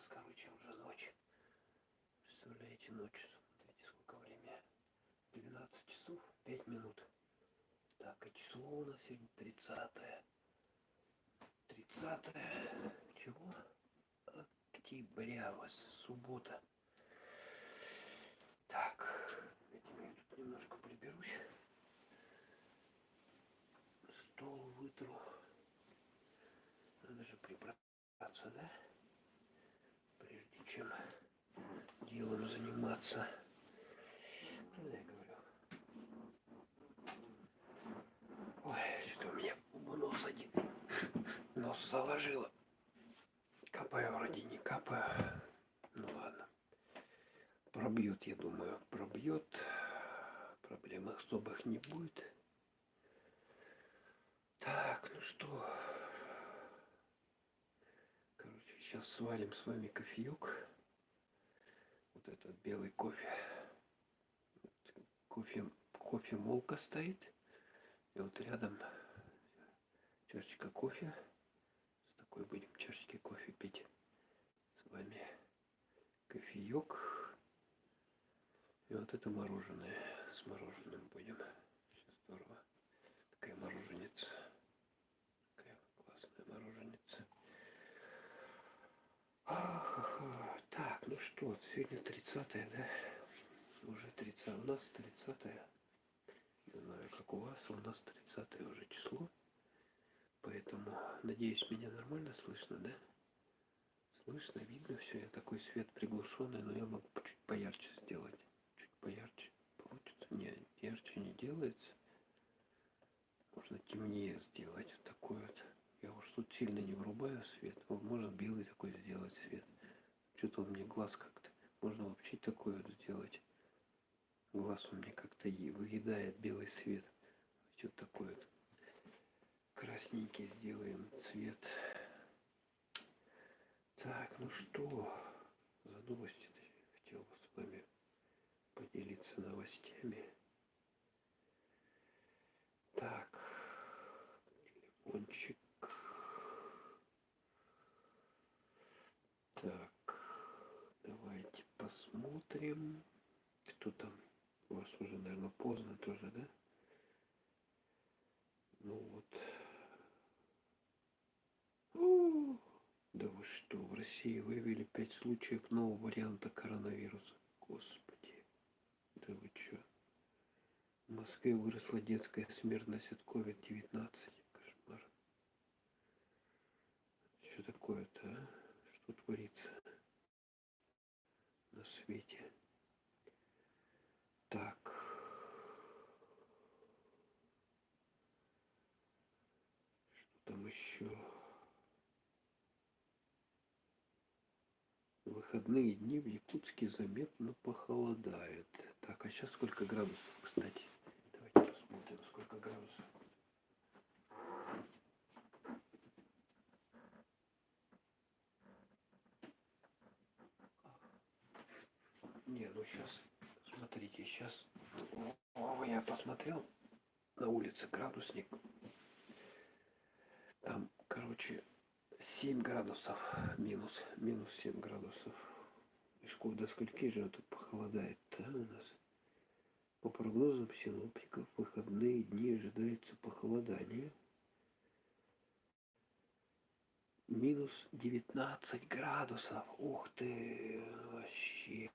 нас, короче, уже ночь. Представляете, ночь. Смотрите, сколько время. 12 часов 5 минут. Так, и число у нас сегодня 30-е. 30-е. Чего? Октября у вас. Суббота. Так, я тут немножко приберусь. Стол вытру. Надо же прибраться, да? Прежде чем делом заниматься. Правильно я говорю? Ой, что-то у меня нос один. Нос заложило. Капаю вроде не капаю. Ну ладно. Пробьет, я думаю, пробьет. Проблем особых не будет. Так, ну что. Короче, сейчас свалим с вами кофеек. Вот этот белый кофе. Кофе молка стоит. И вот рядом чашечка кофе. С такой будем чашечки кофе пить. С вами кофеек. И вот это мороженое. С мороженым будем. Сейчас здорово. Такая мороженица. Такая классная мороженица. Так, ну что, сегодня 30-е, да? Уже 30, у нас 30-е. Не знаю, как у вас, у нас 30-е уже число. Поэтому, надеюсь, меня нормально слышно, да? Слышно, видно все. Я такой свет приглушенный, но я могу чуть поярче сделать. Чуть поярче. Получится? Нет, ярче не делается. Можно темнее сделать. Вот такой вот. Я уж тут сильно не врубаю свет. Вот можно белый такой сделать свет. Что-то он мне глаз как-то. Можно вообще такой вот сделать. Глаз у меня как-то выедает белый свет. Вот такой вот красненький сделаем цвет. Так, ну что, за новости-то хотел бы с вами поделиться новостями. Так, телефончик. Так, давайте посмотрим, что там. У вас уже, наверное, поздно тоже, да? Ну вот. Да вы что, в России выявили 5 случаев нового варианта коронавируса. Господи, да вы что? В Москве выросла детская смертность от COVID-19. Кошмар. Что такое-то, а? Что творится на свете? Так. Что там еще? В выходные дни в Якутске заметно похолодает. Так, а сейчас сколько градусов, кстати? Давайте посмотрим, сколько градусов. Не, ну сейчас, смотрите, сейчас я посмотрел на улице градусник. Там, короче, 7 градусов минус 7 градусов. И до скольки же это похолодает-то у нас? По прогнозам синоптиков, в выходные дни ожидается похолодание. Минус 19 градусов. Ух ты, вообще.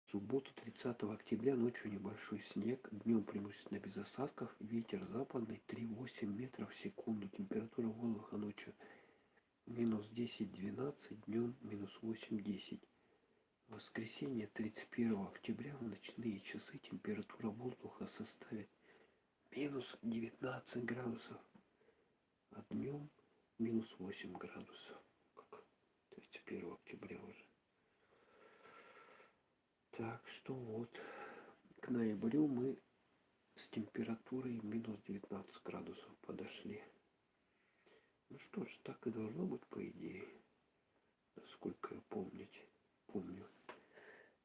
В субботу 30 октября ночью небольшой снег, днем преимущественно без осадков, ветер западный 3,8 метров в секунду, температура воздуха ночью минус 10-12, днем минус 8-10. В воскресенье 31 октября в ночные часы температура воздуха составит минус 19 градусов, а днем минус 8 градусов. Как 31 октября уже. Так что вот, к ноябрю мы с температурой минус 19 градусов подошли. Ну что ж, так и должно быть, по идее. Насколько я помню.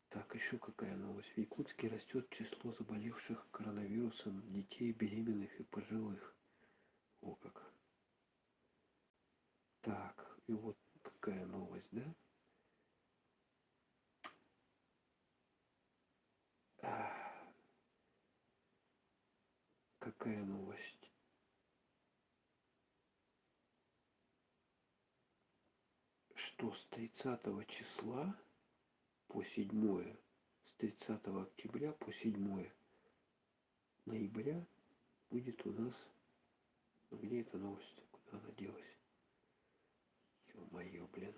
Так, еще какая новость. В Якутске растет число заболевших коронавирусом детей, беременных и пожилых. О как. Так, и вот какая новость. новость, да? Какая новость? Что с 30 числа по 7, с 30 октября по 7 ноября будет у нас... Где эта новость? Куда она делась? Ё-моё, блин.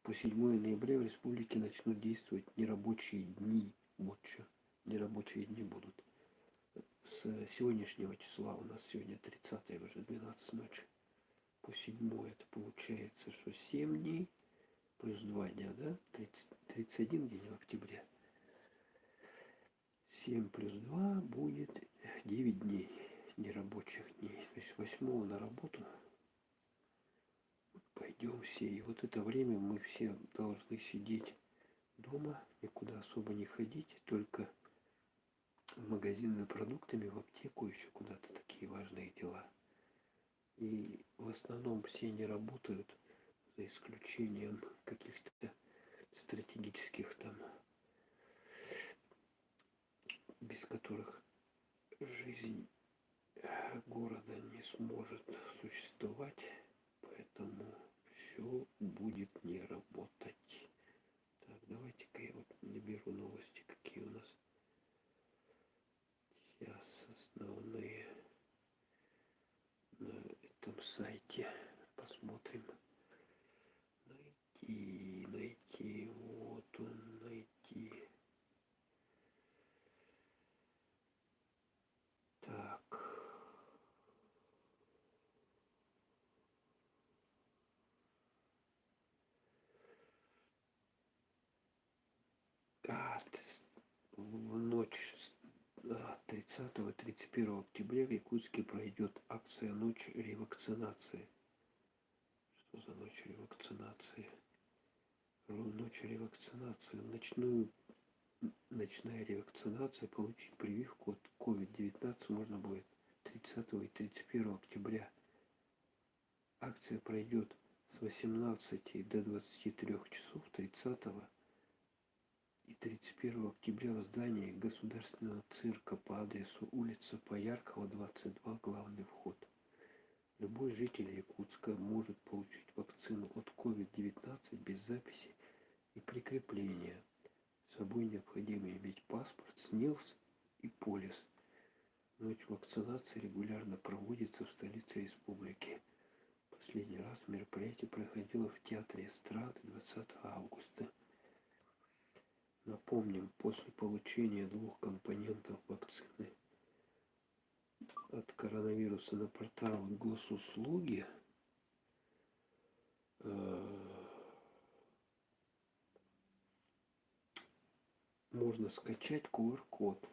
По 7 ноября в республике начнут действовать нерабочие дни. Вот что. Нерабочие дни будут. С сегодняшнего числа, у нас сегодня 30 уже 12 ночи. По 7 это получается, что 7 дней плюс 2 дня, да? 31 день в октябре. 7 плюс 2 будет 9 дней нерабочих дней. То есть 8 на работу пойдем все. И вот это время мы все должны сидеть дома, никуда особо не ходить, только в магазин за продуктами, в аптеку, еще куда-то, такие важные дела. И в основном все не работают, за исключением каких-то стратегических там, без которых жизнь города не сможет существовать, поэтому все будет не работать. Так, давайте-ка я вот наберу новости, какие у нас сейчас основные на этом сайте. Посмотрим. Найти, вот он, найти. Так. В ночь с 30-31 октября в Якутске пройдет акция «Ночь ревакцинации». Что за ночь ревакцинации? Ночь ревакцинации. Ночная ревакцинация. Получить прививку от COVID-19 можно будет 30 и 31 октября. Акция пройдет с 18 до 23 часов 30 и 31 октября в здании Государственного цирка по адресу улица Пояркова, 22, главный вход. Любой житель Якутска может получить вакцину от COVID-19 без записи и прикрепления. С собой необходимо иметь паспорт, СНИЛС и полис. Ночь вакцинации регулярно проводится в столице республики. Последний раз мероприятие проходило в Театре эстрады 20 августа. Напомним, после получения 2 компонентов вакцины от коронавируса на портал госуслуги можно скачать QR-код.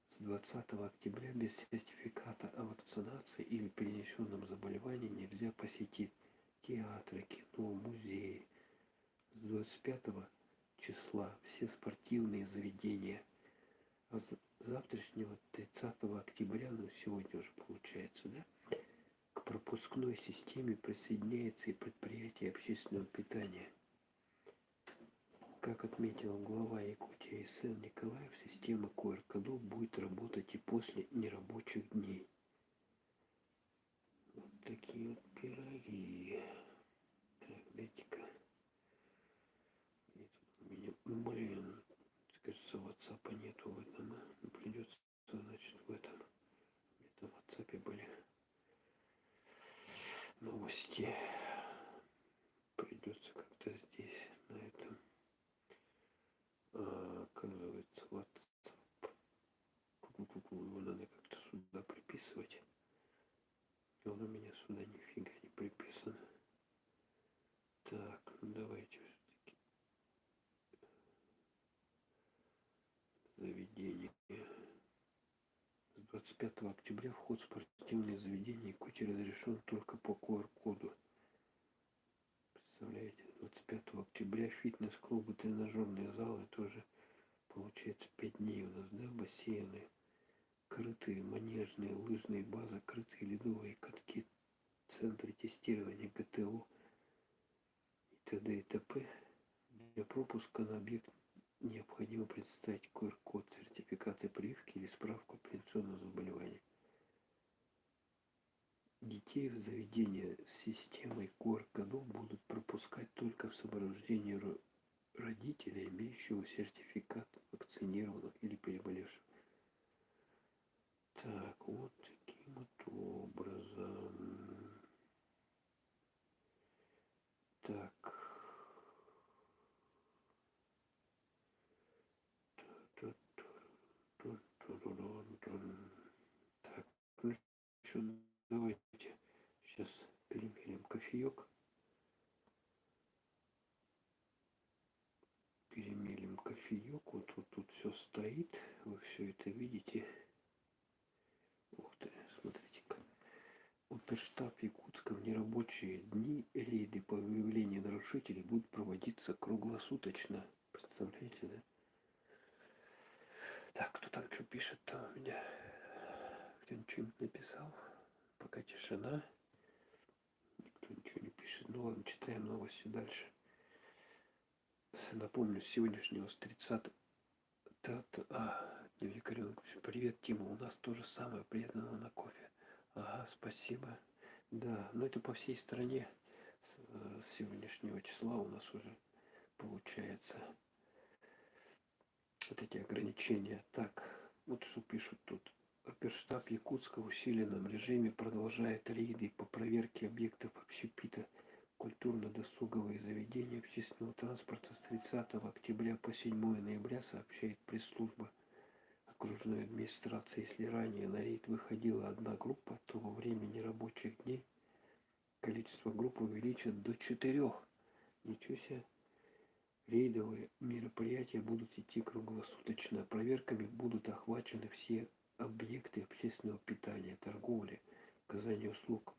С 20 октября без сертификата о вакцинации или перенесенном заболевании нельзя посетить театры, кино, музеи. С 25 числа все спортивные заведения. А с завтрашнего 30 октября, ну сегодня уже получается, да, к пропускной системе присоединяется и предприятие общественного питания. Как отметил глава Якутии СН Николаев, система QR-кодов будет работать и после нерабочих дней. Вот такие вот пироги. Так, дайте-ка. Блин, кажется, WhatsApp нету в этом. Придется, значит, в этом. Где-то в WhatsApp были новости. Придется как-то здесь, на этом. Оказывается, WhatsApp. Его надо как-то сюда приписывать. И он у меня сюда нифига не приписан. Так, ну давайте все-таки. Заведение. С 25 октября вход в спортивные заведения Якутии разрешен только по QR-коду. Представляете, 25 октября фитнес-клубы, тренажерные залы тоже, получается, 5 дней у нас, да, бассейны, крытые, манежные, лыжные базы, крытые ледовые катки, центре тестирования ГТО и т.д. и т.п. Для пропуска на объект необходимо представить QR-код, сертификаты прививки или справку о пенсионном заболевании. Детей в заведение с системой QR-кодов будут пропускать только в сопровождении родителя, имеющего сертификат вакцинированного или переболевшего. Так, вот таким вот образом. Так. Так, ну что, давайте сейчас перемелим кофеек. Перемелим кофеек. Вот тут все стоит. Вы все это видите. Ух ты, смотрите-ка. Оперштаб Якутска в нерабочие дни рейды по выявлению нарушителей будут проводиться круглосуточно. Представляете, да? Так, кто там что пишет-то у меня? Кто-нибудь что-нибудь написал? Пока тишина. Никто ничего не пишет. Ну ладно, читаем новости дальше. Напомню, с сегодняшнего, с 30 дневник ребенка. Привет, Тима. У нас то же самое. Приятного на кофе. Ага, спасибо. Да, но это по всей стране. С сегодняшнего числа у нас уже получается вот эти ограничения. Так, вот что пишут тут. Оперштаб Якутска в усиленном режиме продолжает рейды по проверке объектов общепита, культурно-досуговые заведения общественного транспорта с 30 октября по 7 ноября, сообщает пресс-служба окружной администрации. Если ранее на рейд выходила одна группа, то во время нерабочих дней количество групп увеличат до 4. Ничего себе. Рейдовые мероприятия будут идти круглосуточно. Проверками будут охвачены все объекты общественного питания, торговли, оказания услуг.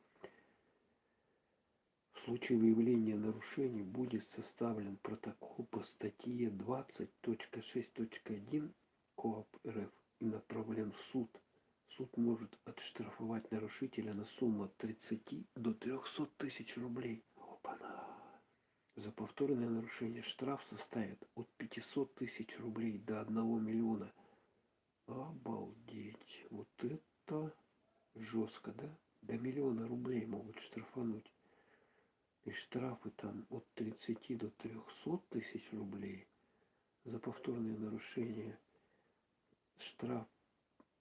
В случае выявления нарушений будет составлен протокол по статье 20.6.1 КоАП РФ и направлен в суд. Суд может отштрафовать нарушителя на сумму от 30 до 300 тысяч рублей. Опа-на! За повторное нарушение штраф составит от 500 тысяч рублей до 1 миллиона. Обалдеть! Вот это жестко, да? До 1 миллиона рублей могут штрафануть. И штрафы там от 30 до 300 тысяч рублей. За повторное нарушение штраф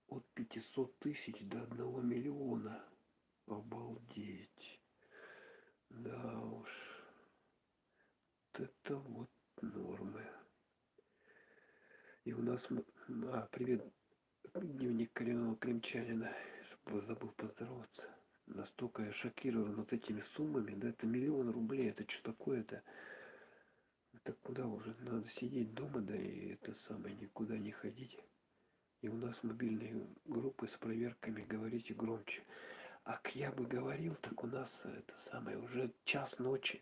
от 500 тысяч до 1 миллиона. Обалдеть! Да уж. Вот это вот нормы. И у нас... привет, дневник коренного крымчанина. Чтобы забыл поздороваться. Настолько я шокирован вот этими суммами. Да, это 1 миллион рублей. Это что такое-то? Это куда уже? Надо сидеть дома, да и это самое, никуда не ходить. И у нас мобильные группы с проверками. Говорите громче. Ак я бы говорил, так у нас это самое уже час ночи.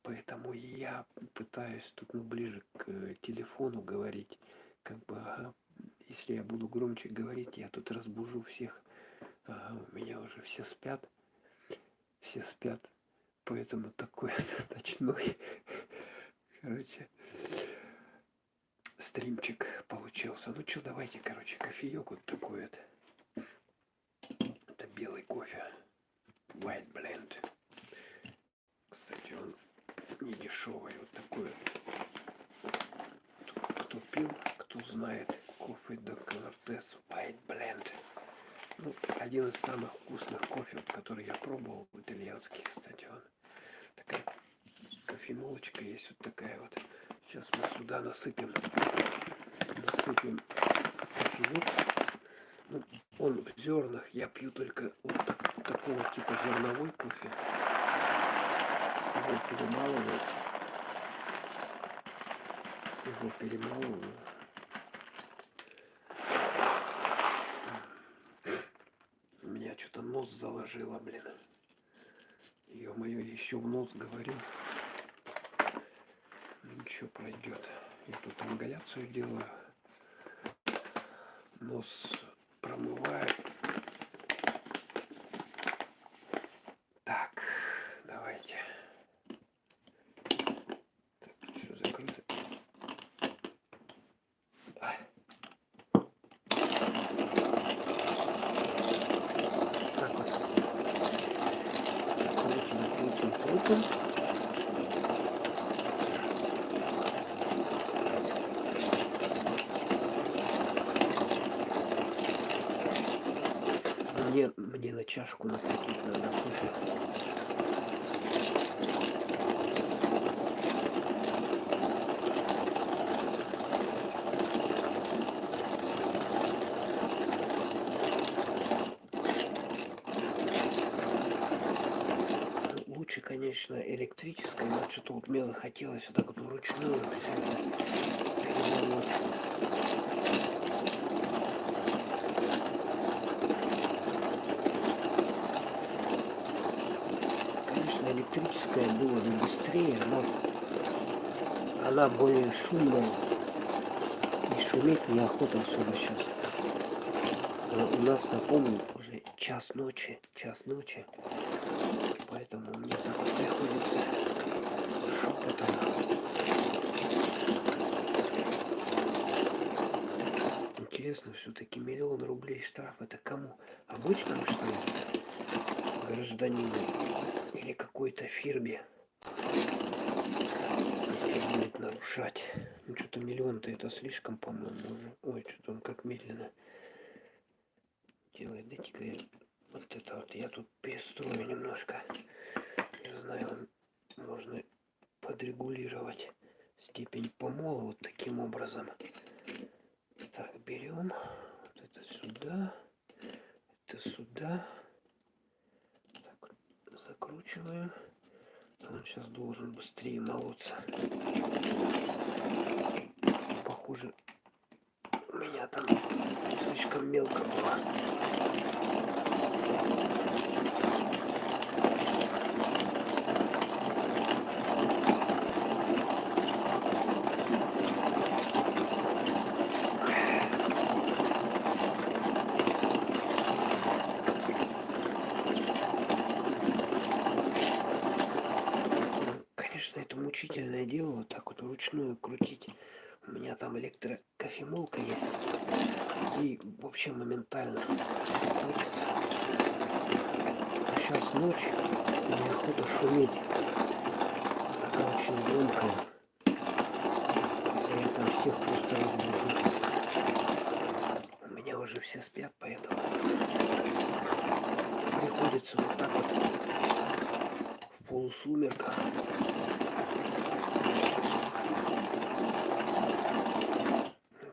Поэтому я пытаюсь тут ближе к телефону говорить. Как бы, если я буду громче говорить, я тут разбужу всех. У меня уже все спят. Поэтому такой ночной, короче, стримчик получился. Ну что, давайте, кофеек вот такой вот. Это белый кофе. White Blend. Кстати, он не дешевый. Вот такой вот. Кто пил, кто знает. Кофе Доктор Тесс White Blend. Ну, один из самых вкусных кофе, вот, который я пробовал, итальянский, кстати, он. Такая кофемолочка есть вот такая вот. Сейчас мы сюда насыпем кофеек. Ну, он в зернах. Я пью только вот такого типа зерновой кофе. Его перемалываю. Меня что-то нос заложило, блин. Ё-моё, еще в нос говорю. Ничего, пройдет. Я тут ингаляцию делаю. Нос промываю. лучиком. Мне на чашку накрутить надо кофе. Лучше, конечно, электрическое, но что-то вот мне захотелось вот так вот вручную все это перемолоть. Конечно, электрическая было бы быстрее, но она более шумная. И шуметь неохота особо сейчас. У нас, напомню, уже час ночи. Поэтому мне так вот приходится шепотом. Интересно, все-таки 1 000 000 рублей штраф это кому? Обычному, что ли? Гражданину или какой-то фирме? Если будет нарушать. Ну что-то 1 000 000-то это слишком, по-моему, уже. Ой, что-то он как медленно делает. Дайте-ка вот это вот я тут перестрою немножко. Я знаю, можно подрегулировать степень помола вот таким образом. Так, берем вот это сюда, это сюда. Так, закручиваем. Он сейчас должен быстрее молоться. Похоже, у меня там слишком мелко было. Конечно, это мучительное дело, вот так вот вручную крутить. У меня там электрокофемолка есть. И вообще моментально крутится. Сейчас ночь, неохота шуметь. Она очень громкая. Я там всех просто разбужу. У меня уже все спят, поэтому приходится вот так вот в полусумерках.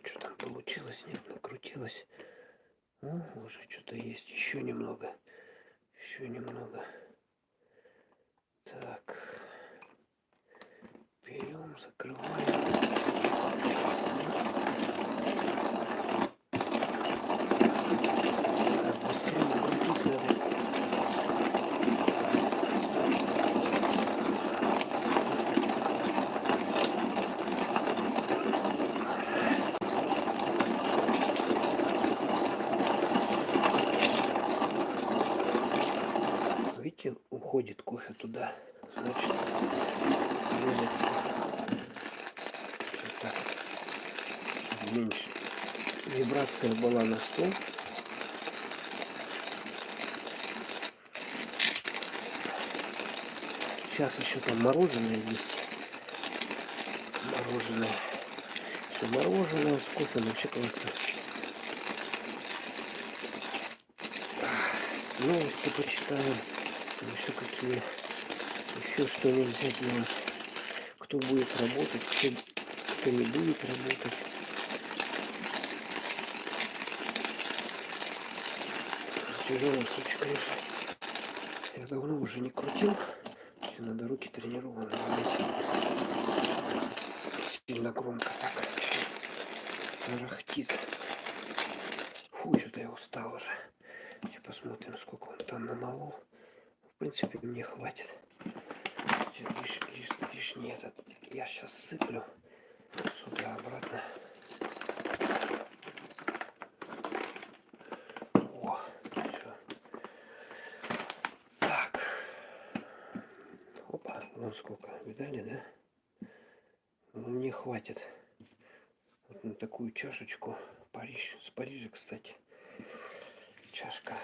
Что там получилось? Нет, накрутилось. О, уже что-то есть. Еще немного. Так. Берем, закрываем. Быстрее накрутить надо. Видите, уходит кофе туда. Значит, делается вот так. Меньше. Вибрация была на 100. Сейчас еще там мороженое есть. Все мороженое с кофе, вообще классно. Новости почитаем. Еще какие. Еще что нельзя делать. Кто будет работать, кто не будет работать. Тяжелый случай, конечно. Я давно уже не крутил. Все, надо руки тренированные иметь. Сильно громко так тарахтит. Фу, что-то я устал уже. Сейчас посмотрим, сколько он там намолол. В принципе, мне хватит. Лишний этот я сейчас сыплю сюда обратно. О, все. Так. Опа, вон сколько. Видали, да? Мне хватит. Вот на такую чашечку. С Парижа, кстати. Чашка.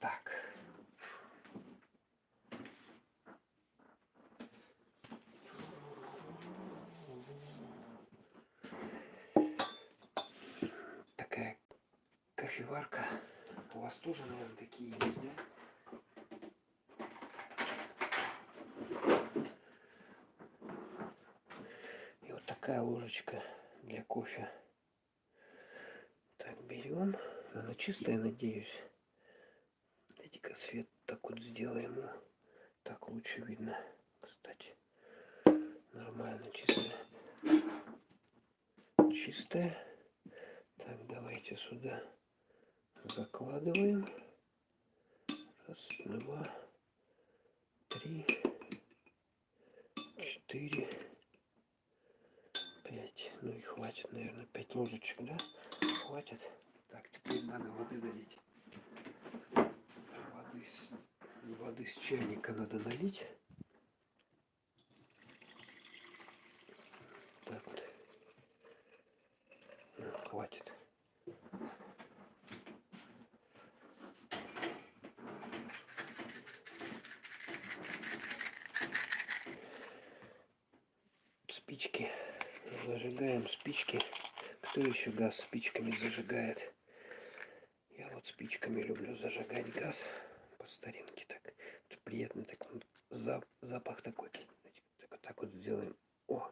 Так. кофеварка. У вас тоже, наверное, такие есть, да? И вот такая ложечка для кофе. Так, берем. Она чистая, надеюсь. Дайте-ка свет так вот сделаем. Так лучше видно, кстати. Нормально, чистая. Чистая. Так, давайте сюда закладываем. Раз, два, три, 4, 5. Ну и хватит, наверное, 5 ложечек, да? Хватит. Так, теперь надо воды налить. Воды с чайника надо налить. Так вот. Ну, хватит. Спички. Зажигаем спички. Кто еще газ спичками зажигает? Я вот спичками люблю зажигать газ. По старинке так. Это приятный такой запах такой. Так вот сделаем. О,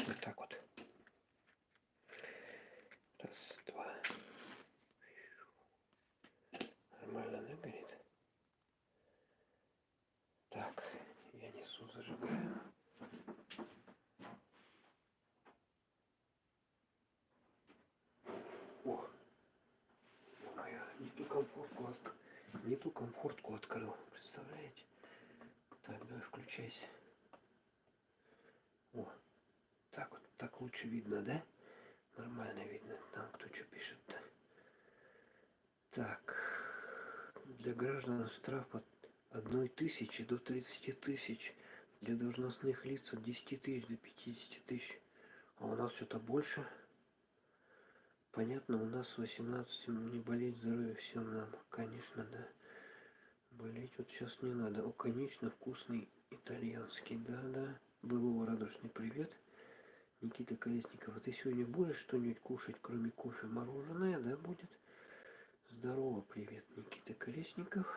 вот так вот. Раз, два. Нормально, да, горит? Так, я несу, зажигаю. Ох, моя не ту комфортку открыл, представляете? Так, давай включайся. О, так вот, так лучше видно, да? Нормально видно, там кто что пишет-то. Так, для граждан штраф от 1 000 до 30 000. Для должностных лиц от 10 000 до 50 000. А у нас что-то больше. Понятно, у нас с 18 не болеть, здоровья всем нам. Конечно, да. Болеть вот сейчас не надо. О, конечно, вкусный итальянский. Да. Былого радужный привет. Никита Колесников, а ты сегодня будешь что-нибудь кушать, кроме кофе? Мороженое, да, будет? Здорово, привет, Никита Колесников.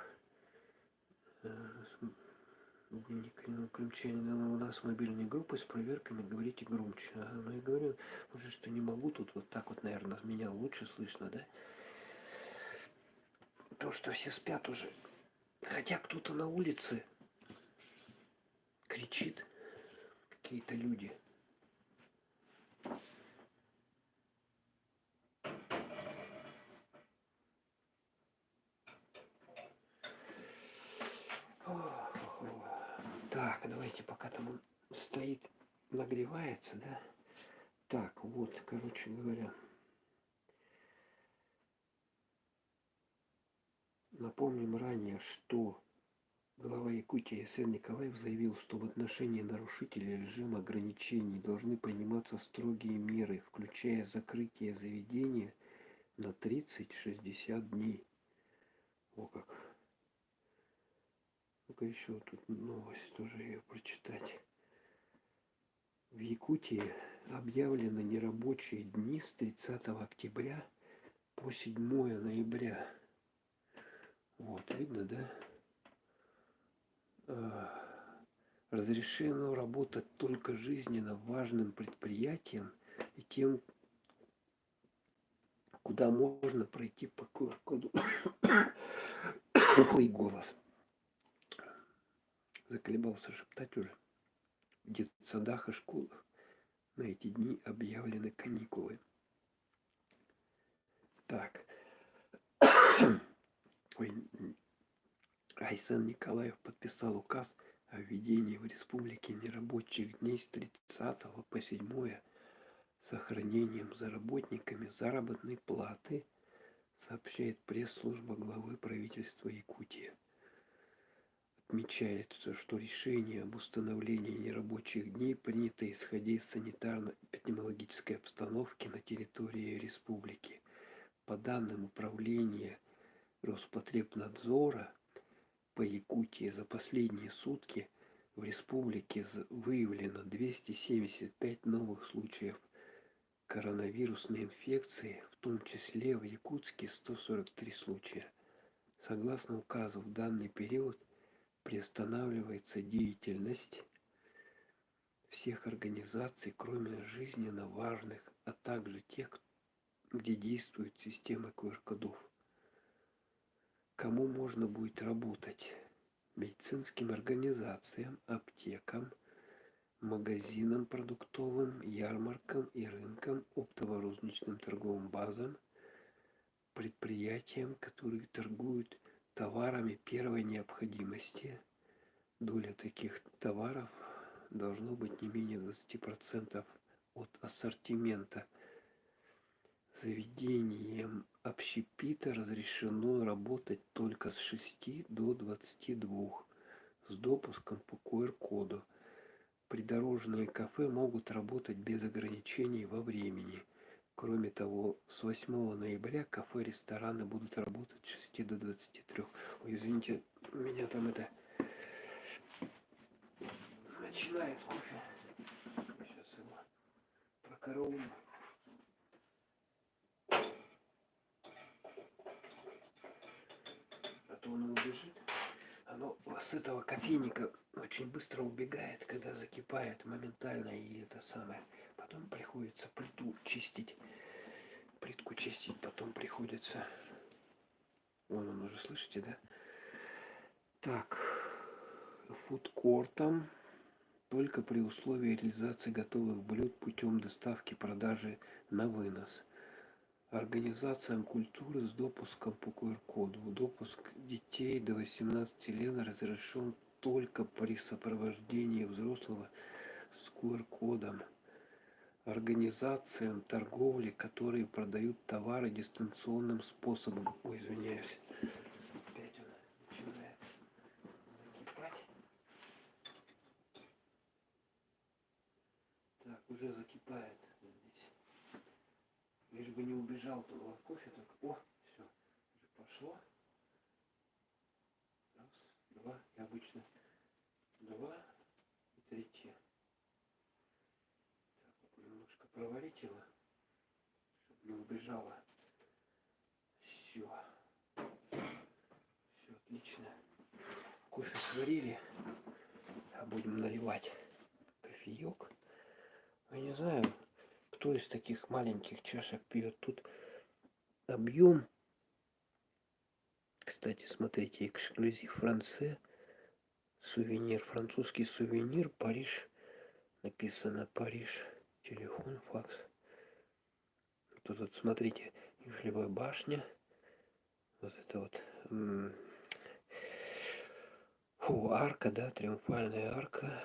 Крымчанин, у нас мобильные группы с проверками, говорите громче. Ну я говорю, уже что не могу, тут вот так вот, наверное, меня лучше слышно, да? Потому что все спят уже. Хотя кто-то на улице кричит, какие-то люди. Так, давайте, пока там он стоит, нагревается, да? Так, вот, короче говоря. Напомним ранее, что глава Якутии СН Николаев заявил, что в отношении нарушителей режима ограничений должны приниматься строгие меры, включая закрытие заведения на 30-60 дней. О как. Ну-ка еще тут новость тоже ее прочитать. В Якутии объявлены нерабочие дни с 30 октября по 7 ноября. Вот, видно, да? Разрешено работать только жизненно важным предприятиям и тем, куда можно пройти по QR-коду. Ой, голос. Заколебался шептать уже. В детсадах и школах на эти дни объявлены каникулы. Так. Айсен Николаев подписал указ о введении в республике нерабочих дней с 30 по 7 с сохранением за работниками заработной платы, сообщает пресс-служба главы правительства Якутии. Отмечается, что решение об установлении нерабочих дней принято исходя из санитарно-эпидемиологической обстановки на территории республики. По данным управления Роспотребнадзора по Якутии за последние сутки в республике выявлено 275 новых случаев коронавирусной инфекции, в том числе в Якутске 143 случая. Согласно указу, в данный период приостанавливается деятельность всех организаций, кроме жизненно важных, а также тех, где действует система QR-кодов. Кому можно будет работать? Медицинским организациям, аптекам, магазинам продуктовым, ярмаркам и рынкам, оптово-розничным торговым базам, предприятиям, которые торгуют товарами первой необходимости. Доля таких товаров должно быть не менее 20% от ассортимента. Заведениям общепита разрешено работать только с 6 до 22 с допуском по QR-коду. Придорожные кафе могут работать без ограничений во времени. Кроме того, с 8 ноября кафе, рестораны будут работать с 6 до 23. Ой, извините, меня там начинает кофе. Сейчас его прокараулю. А то оно убежит. Оно с этого кофейника очень быстро убегает, когда закипает моментально, и это самое. Потом приходится плитку чистить, потом приходится. Вон он уже, слышите, да? Так, фудкортом только при условии реализации готовых блюд путем доставки, продажи на вынос. Организациям культуры с допуском по QR-коду. Допуск детей до 18 лет разрешен только при сопровождении взрослого с QR-кодом. Организациям торговли, которые продают товары дистанционным способом. Ой, извиняюсь. Опять он начинает закипать. Так, уже закипает здесь. Лишь бы не убежал туда кофе, так. О, все, уже пошло. Раз, два, и обычно два и третье. Так, вот немножко проварить его, чтобы не убежало. Все. Все отлично. Кофе сварили, а будем наливать кофеек. Я не знаю, кто из таких маленьких чашек пьет. Тут объем. Кстати, смотрите, эксклюзив Франце. Сувенир, французский сувенир, Париж. Написано Париж. Телефон, факс. Тут смотрите, Эйфелевая башня. Вот это вот. Арка, да, триумфальная арка.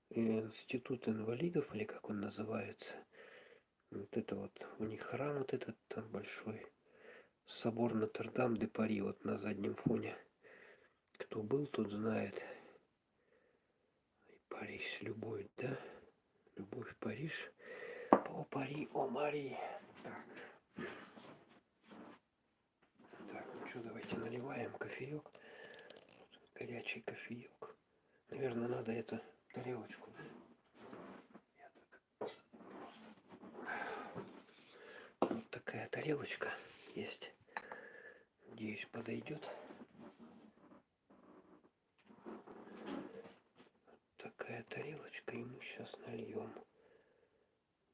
Институт инвалидов, или как он называется. Вот это вот, у них храм вот этот там большой. Собор Нотр-Дам-де-Пари вот на заднем фоне. Кто был, тот знает. И Париж, любовь, да? Любовь в Париж. О Пари, о Мари. Так, ну что, давайте наливаем кофеек. Горячий кофеек. Наверное, надо эту тарелочку. Я так просто. Вот такая тарелочка есть. Надеюсь, подойдет. Такая тарелочка, и мы сейчас нальем.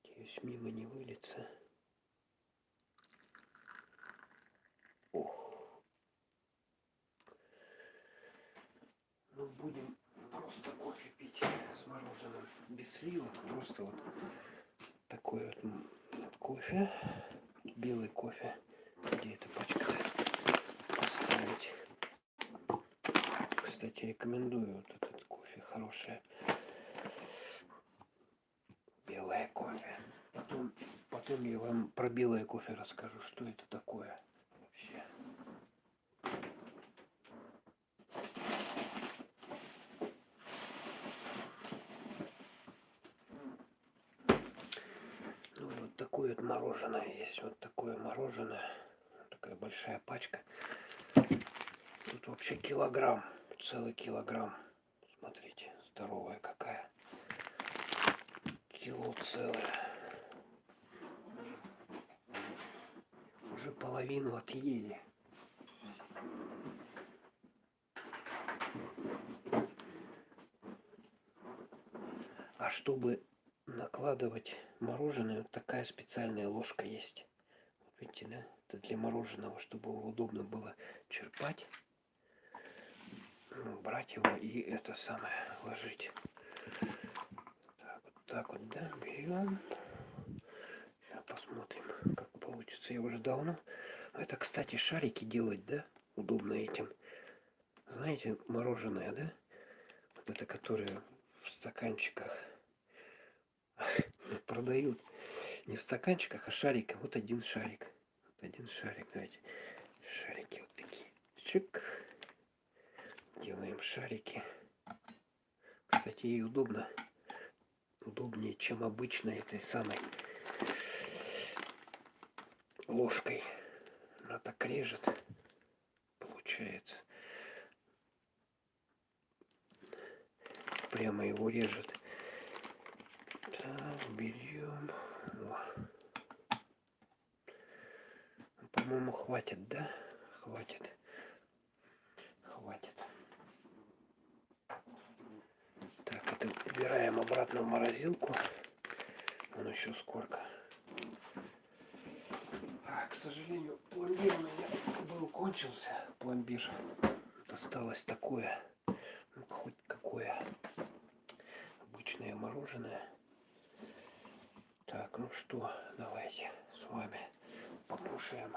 Надеюсь, мимо не выльется. Ох. Ну, будем просто кофе пить с мороженым. Без сливок. Просто вот такой вот кофе. Белый кофе. Где эта пачка? Поставить. Кстати, рекомендую вот этот кофе. Хорошее. Белое кофе. Потом я вам про белое кофе расскажу, что это такое вообще. Ну, вот такое вот мороженое есть. Вот такое мороженое. Такая большая пачка. Тут вообще килограмм. Целый килограмм. Смотрите, здоровая какая. Кило целое. половину отъели. А чтобы накладывать мороженое, вот такая специальная ложка есть. Вот видите, да? Это для мороженого, чтобы его удобно было черпать. Брать его и это самое ложить. Так вот, да, берем. Сейчас посмотрим, как получится. Я уже давно. Это, кстати, шарики делать, да? Удобно этим. Знаете, мороженое, да? Вот это, которое в стаканчиках продают. Не в стаканчиках, а шариком. Вот один шарик. Вот один шарик. Давайте. Шарики вот такие. Чик. Делаем шарики. Кстати, ей удобно. Удобнее, чем обычно этой самой ложкой. Она так режет. Получается. Прямо его режет. Так, берем. По-моему, хватит, да? Хватит. Хватит. Так, это убираем обратно в морозилку. Вон еще сколько. К сожалению, пломбир у меня был кончился. Пломбир. Осталось такое. Ну, хоть какое. Обычное мороженое. Так, ну что, давайте с вами покушаем.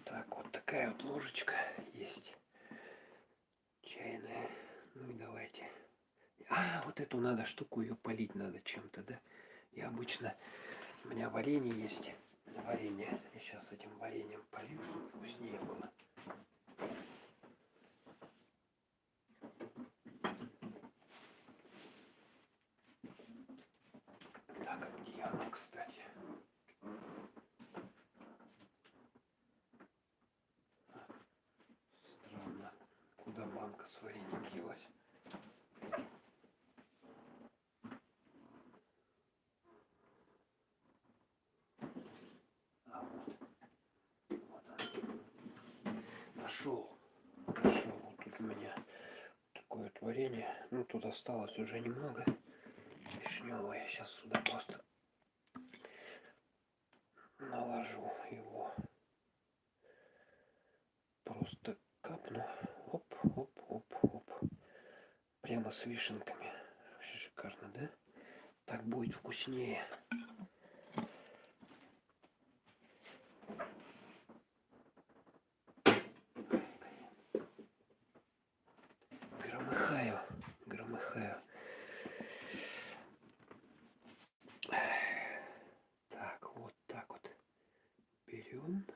Так, вот такая вот ложечка есть. Чайная. Ну и давайте. Вот эту надо штуку, ее полить надо чем-то, да? Я обычно, у меня варенье есть. Варенье. Я сейчас этим вареньем полью, чтобы вкуснее было. Так, а где оно, кстати? Странно. Куда банка с вареньем делась? Нашел. Вот тут у меня такое вот варенье. Ну, тут осталось уже немного. Вишневое. Я сейчас сюда просто наложу его. Просто капну. Оп, оп, оп, оп. Прямо с вишенками. Вообще шикарно, да? Так будет вкуснее. Громыхаю. Так вот. Берем.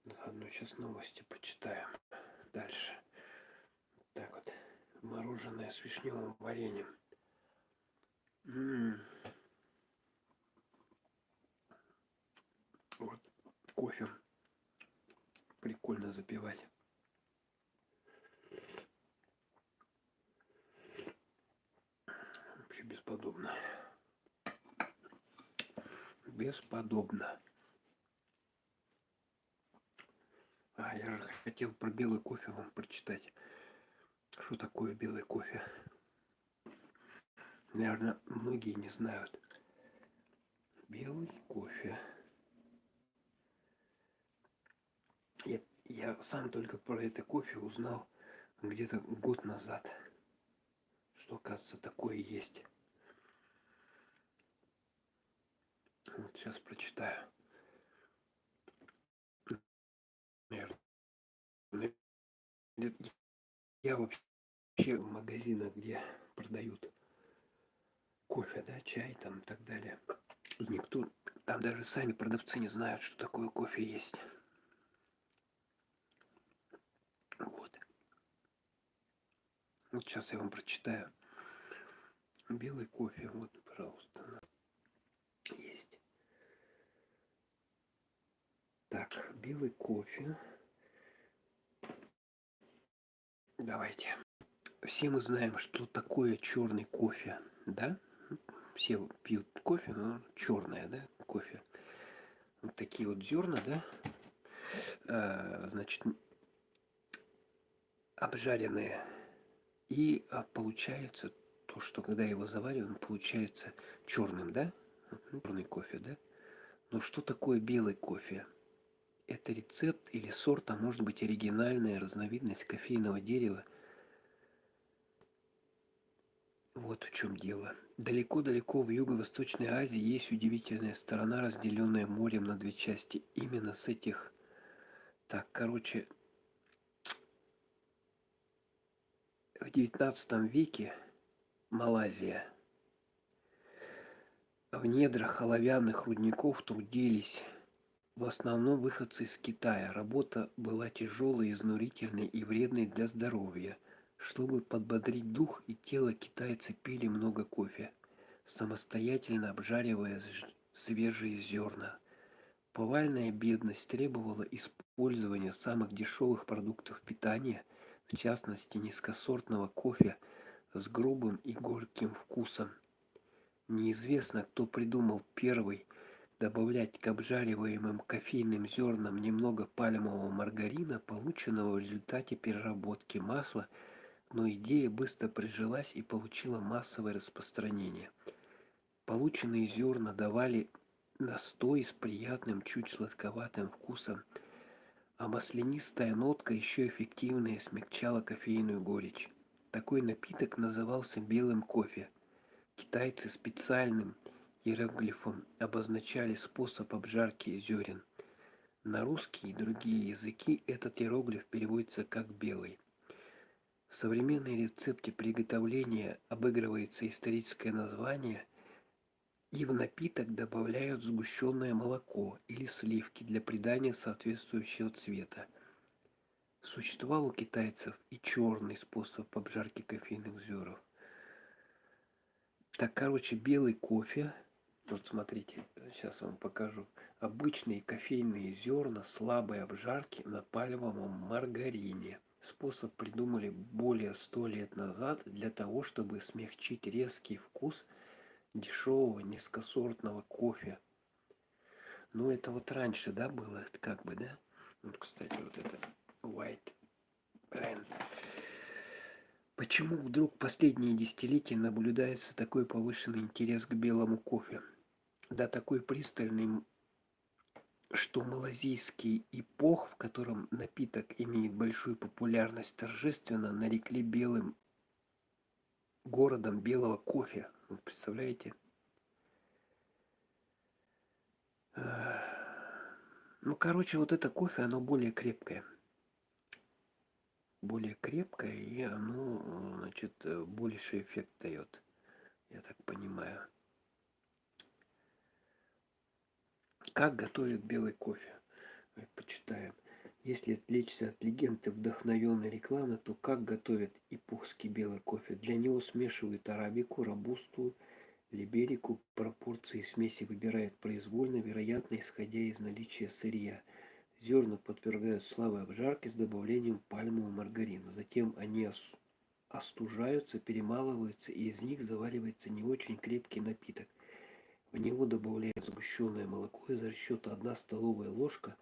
Заодно сейчас новости почитаем. Дальше. Так вот. Мороженое с вишневым вареньем. Вот кофе. Прикольно запивать. Вообще бесподобно. Бесподобно. Я же хотел про белый кофе вам прочитать. Что такое белый кофе? Наверное, многие не знают. Белый кофе. Я сам только про это кофе узнал где-то год назад. Что, оказывается, такое есть. Вот сейчас прочитаю. Наверное, я вообще в магазинах, где продают кофе, да, чай там и так далее. Никто, там даже сами продавцы не знают, что такое кофе есть. Вот. Вот сейчас я вам прочитаю. Белый кофе, вот, пожалуйста, есть. Так, белый кофе. Давайте. Все мы знаем, что такое черный кофе, да? Все пьют кофе, но черное, да, кофе. Вот такие вот зерна, да, значит, обжаренные. И получается то, что когда его завариваем, получается черным, да? Черный кофе, да? Но что такое белый кофе? Это рецепт или сорт, а может быть оригинальная разновидность кофейного дерева. Вот в чем дело. Далеко-далеко в Юго-Восточной Азии есть удивительная страна, разделенная морем на две части. Именно с этих... Так, короче, в 19 веке Малайзия. В недрах оловянных рудников трудились в основном выходцы из Китая. Работа была тяжелой, изнурительной и вредной для здоровья. Чтобы подбодрить дух и тело, китайцы пили много кофе, самостоятельно обжаривая свежие зерна. Повальная бедность требовала использования самых дешевых продуктов питания, в частности низкосортного кофе с грубым и горьким вкусом. Неизвестно, кто придумал первый добавлять к обжариваемым кофейным зернам немного пальмового маргарина, полученного в результате переработки масла, но идея быстро прижилась и получила массовое распространение. Полученные зерна давали настой с приятным, чуть сладковатым вкусом, а маслянистая нотка еще эффективнее смягчала кофейную горечь. Такой напиток назывался белым кофе. Китайцы специальным иероглифом обозначали способ обжарки зерен. На русский и другие языки этот иероглиф переводится как «белый». В современной рецепте приготовления обыгрывается историческое название, и в напиток добавляют сгущенное молоко или сливки для придания соответствующего цвета. Существовал у китайцев и черный способ обжарки кофейных зерен. Так, короче, белый кофе. Вот смотрите, сейчас вам покажу. Обычные кофейные зерна слабой обжарки на пальмовом маргарине. Способ придумали более 100 лет назад для того, чтобы смягчить резкий вкус дешевого низкосортного кофе. Ну, это вот раньше, да, было, как бы, да? Вот, кстати, вот это White Blend. Почему вдруг последние десятилетия наблюдается такой повышенный интерес к белому кофе? Да, такой пристальный, что малайзийский эпох, в котором напиток имеет большую популярность, торжественно нарекли белым городом белого кофе. Вы представляете? Ну, короче, вот это кофе, оно более крепкое. Более крепкое, и оно, значит, больше эффект дает. Я так понимаю. Как готовят белый кофе? Почитаем. Если отвлечься от легенды вдохновенной рекламы, то как готовят эпохский белый кофе? Для него смешивают арабику, робусту, либерику. Пропорции смеси выбирают произвольно, вероятно, исходя из наличия сырья. Зерна подвергают слабой обжарке с добавлением пальмового маргарина. Затем они остужаются, перемалываются, и из них заваривается не очень крепкий напиток. В него добавляют сгущенное молоко из расчета 1 столовая ложка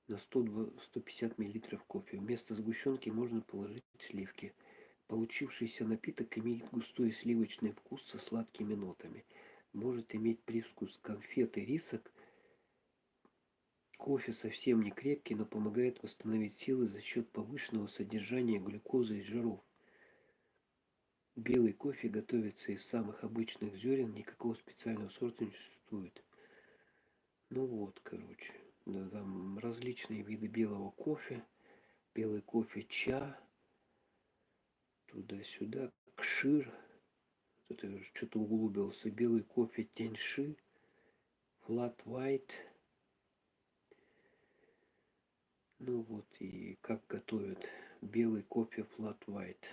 на 100-150 мл кофе. Вместо сгущенки можно положить сливки. Получившийся напиток имеет густой сливочный вкус со сладкими нотами. Может иметь привкус конфет и рисок. Кофе совсем не крепкий, но помогает восстановить силы за счет повышенного содержания глюкозы и жиров. Белый кофе готовится из самых обычных зерен, никакого специального сорта не существует. Ну вот, короче, да, там различные виды белого кофе. Белый кофе ча, туда-сюда, кшир. Тут я уже что-то углубился. Белый кофе тяньши, flat white. Ну вот, и как готовят белый кофе flat white.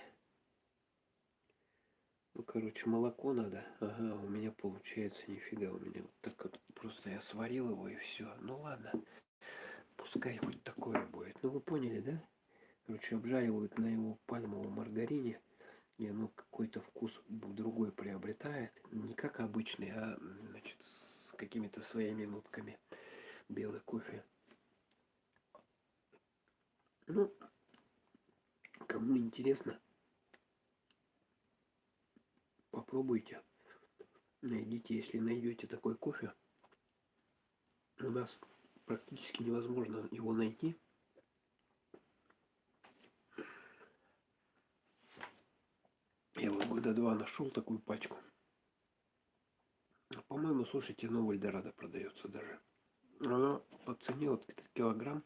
Ну, короче, молоко надо. Ага, у меня получается нифига. У меня вот так вот. Просто я сварил его и все. Ну ладно. Пускай хоть такое будет. Ну вы поняли, да? Короче, обжаривают на его пальмовом маргарине. и оно какой-то вкус другой приобретает. Не как обычный, а значит, с какими-то своими нотками белый кофе. Ну, кому интересно, попробуйте. Найдите, если найдете такой кофе. У нас практически невозможно его найти. Я вот года 2 нашел такую пачку. По-моему, слушайте, новый Эльдорадо продается даже. Она по цене, вот этот килограмм,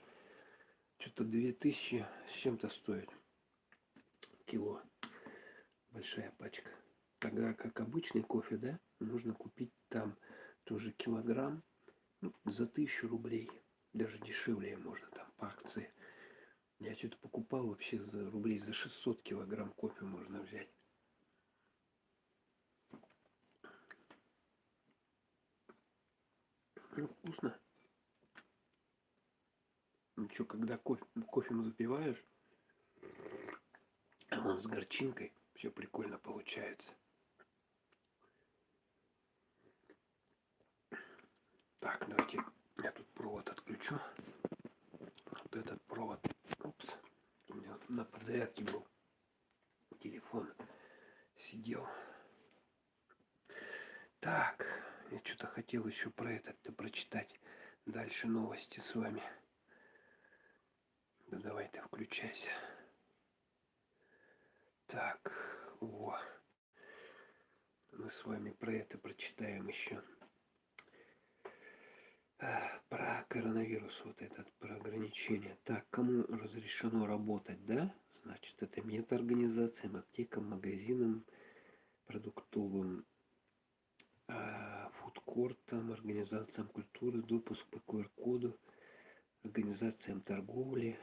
что-то 2000 с чем-то стоит. Кило. Большая пачка. Тогда как обычный кофе, да, можно купить там тоже килограмм, ну, за 1000 рублей. Даже дешевле можно там по акции. Я что-то покупал вообще за рублей за 600 килограмм кофе можно взять. Ну, вкусно. Ну что, когда кофе запиваешь, а он с горчинкой, все прикольно получается. Так, давайте я тут провод отключу. Вот этот провод. Упс. У меня на подзарядке был. Телефон сидел. Так, я что-то хотел еще про это прочитать. Дальше новости с вами. Да давай ты включайся. Так, о. Мы с вами про это прочитаем еще. Про коронавирус вот этот, про ограничения. Так, кому разрешено работать, да? Значит, это медорганизациям, аптекам, магазинам, продуктовым, фудкортам, организациям культуры, допуск по QR-коду, организациям торговли,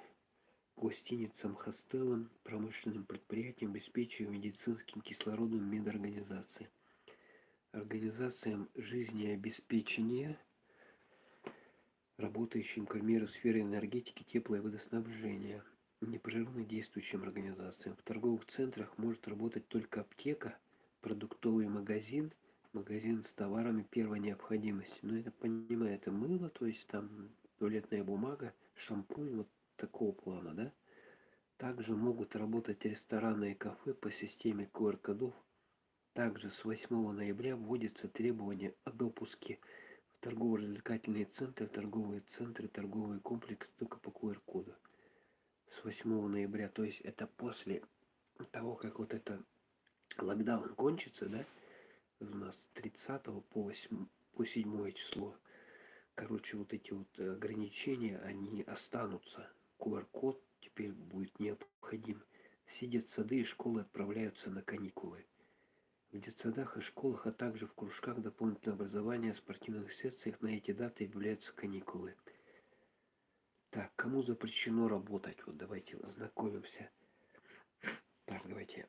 гостиницам, хостелам, промышленным предприятиям, обеспечивающим медицинским кислородом медорганизации, организациям жизнеобеспечения, работающим, к примеру, в сфере энергетики, тепла и водоснабжения, непрерывно действующим организациям. В торговых центрах может работать только аптека, продуктовый магазин, магазин с товарами первой необходимости. Ну, это понимаю, это мыло, то есть там туалетная бумага, шампунь, вот такого плана, да? Также могут работать рестораны и кафе по системе QR-кодов. Также с 8 ноября вводится требование о допуске в торгово-развлекательные центры, торговые центры, торговые комплексы только по QR-коду. С 8 ноября, то есть это после того, как вот это локдаун кончится, да, у нас 30 по 7 число. Короче, вот эти вот ограничения, они останутся. QR-код теперь будет необходим. Все детсады и школы отправляются на каникулы. В детсадах и школах, а также в кружках дополнительного образования, спортивных секциях на эти даты являются каникулы. Так, кому запрещено работать? Вот давайте ознакомимся. Так, давайте.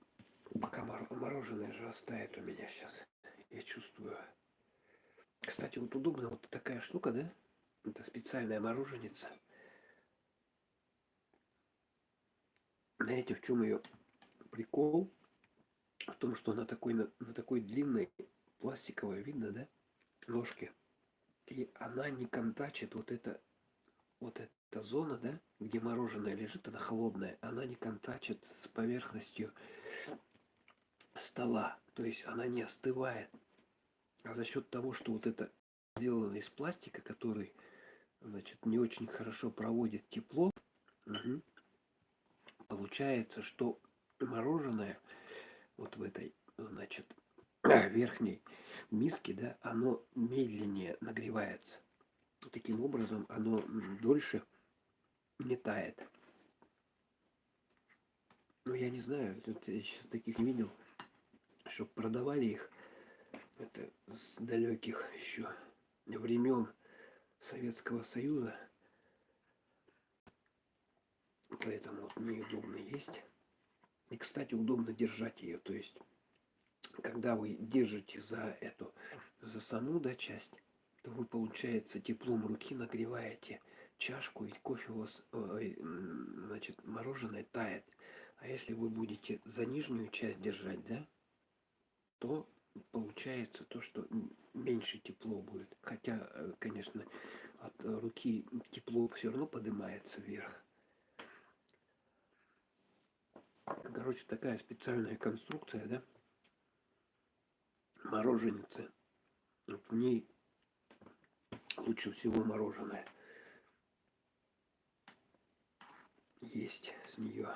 Пока мороженое же растает у меня сейчас. Я чувствую. Кстати, вот удобно вот такая штука, да? Это специальная мороженица. Знаете, в чем ее прикол? В том, что она на такой длинной пластиковой, видно, да, ножке. И она не контачит вот эта зона, да, где мороженое лежит, она холодная, она не контачит с поверхностью стола. То есть она не остывает. А за счет того, что вот это сделано из пластика, который, значит, не очень хорошо проводит тепло, получается, что мороженое вот в этой, значит, верхней миске, да, оно медленнее нагревается. Таким образом, оно дольше не тает. Ну, я не знаю, я сейчас таких не видел, чтобы продавали их. Это с далеких еще времен Советского Союза. Поэтому вот мне удобно есть. И, кстати, удобно держать ее. То есть, когда вы держите за саму, да, часть, то вы, получается, теплом руки нагреваете чашку, и кофе у вас, значит, мороженое тает. А если вы будете за нижнюю часть держать, да, то получается то, что меньше тепло будет. Хотя, конечно, от руки тепло все равно поднимается вверх. Короче, такая специальная конструкция, да, мороженицы. Вот в ней лучше всего мороженое есть с нее.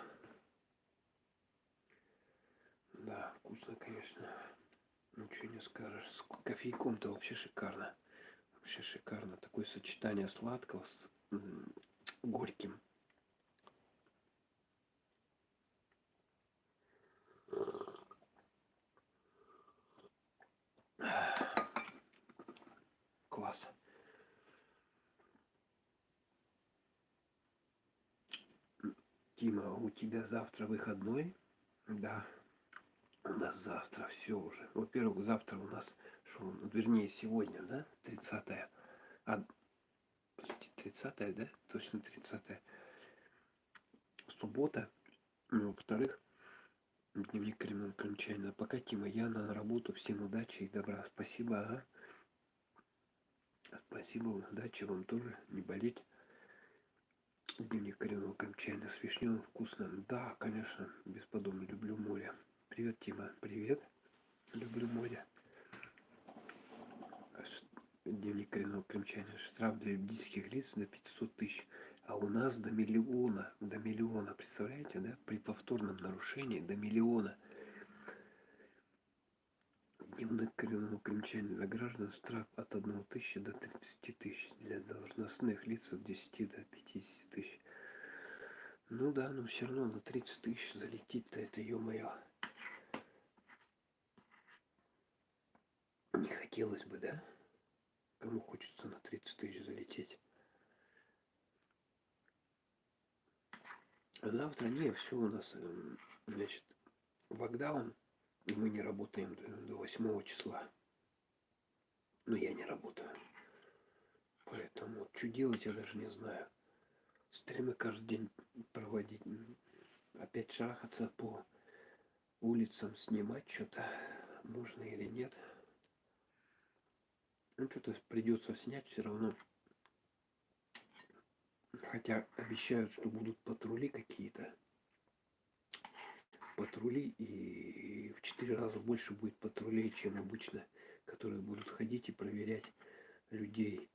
Да, вкусно, конечно. Ничего не скажешь. С кофейком-то вообще шикарно. Вообще шикарно. Такое сочетание сладкого с горьким. Класс. Тима, у тебя завтра выходной? Да. У нас завтра все уже. Во-первых, завтра у нас, вернее, сегодня, да, 30-е. Почти 30-е, да? Точно 30-е. Суббота. Ну, во-вторых, дневник криминального окончания. Пока, Тима, я на работу. Всем удачи и добра. Спасибо, ага. Спасибо, удачи вам тоже. Не болеть. Дневник коренного окончания с вишневым вкусным. Да, конечно, бесподобно. Люблю море. Привет, Тима. Привет. Люблю море. Дневник коренного окончания. Штраф для юридических лиц до 500 тысяч. А у нас до миллиона. До миллиона. Представляете, да? При повторном нарушении до миллиона. Дневник коренного окончания для граждан штраф от 1 тысячи до 30 тысяч. Для должностных лиц от 10 до 50 тысяч. Ну да, но все равно на 30 тысяч залетит-то это, ё-моё. Не хотелось бы, да? Кому хочется на 30 тысяч залететь? А завтра не, все у нас, значит, локдаун, и мы не работаем до 8 числа. Ну, я не работаю. Поэтому, что делать, я даже не знаю. Стримы каждый день проводить. Опять шарахаться по улицам, снимать что-то. Можно или нет. Ну, что-то придется снять все равно. Хотя обещают, что будут патрули какие-то. Патрули, и в 4 раза больше будет патрулей, чем обычно, которые будут ходить и проверять людей.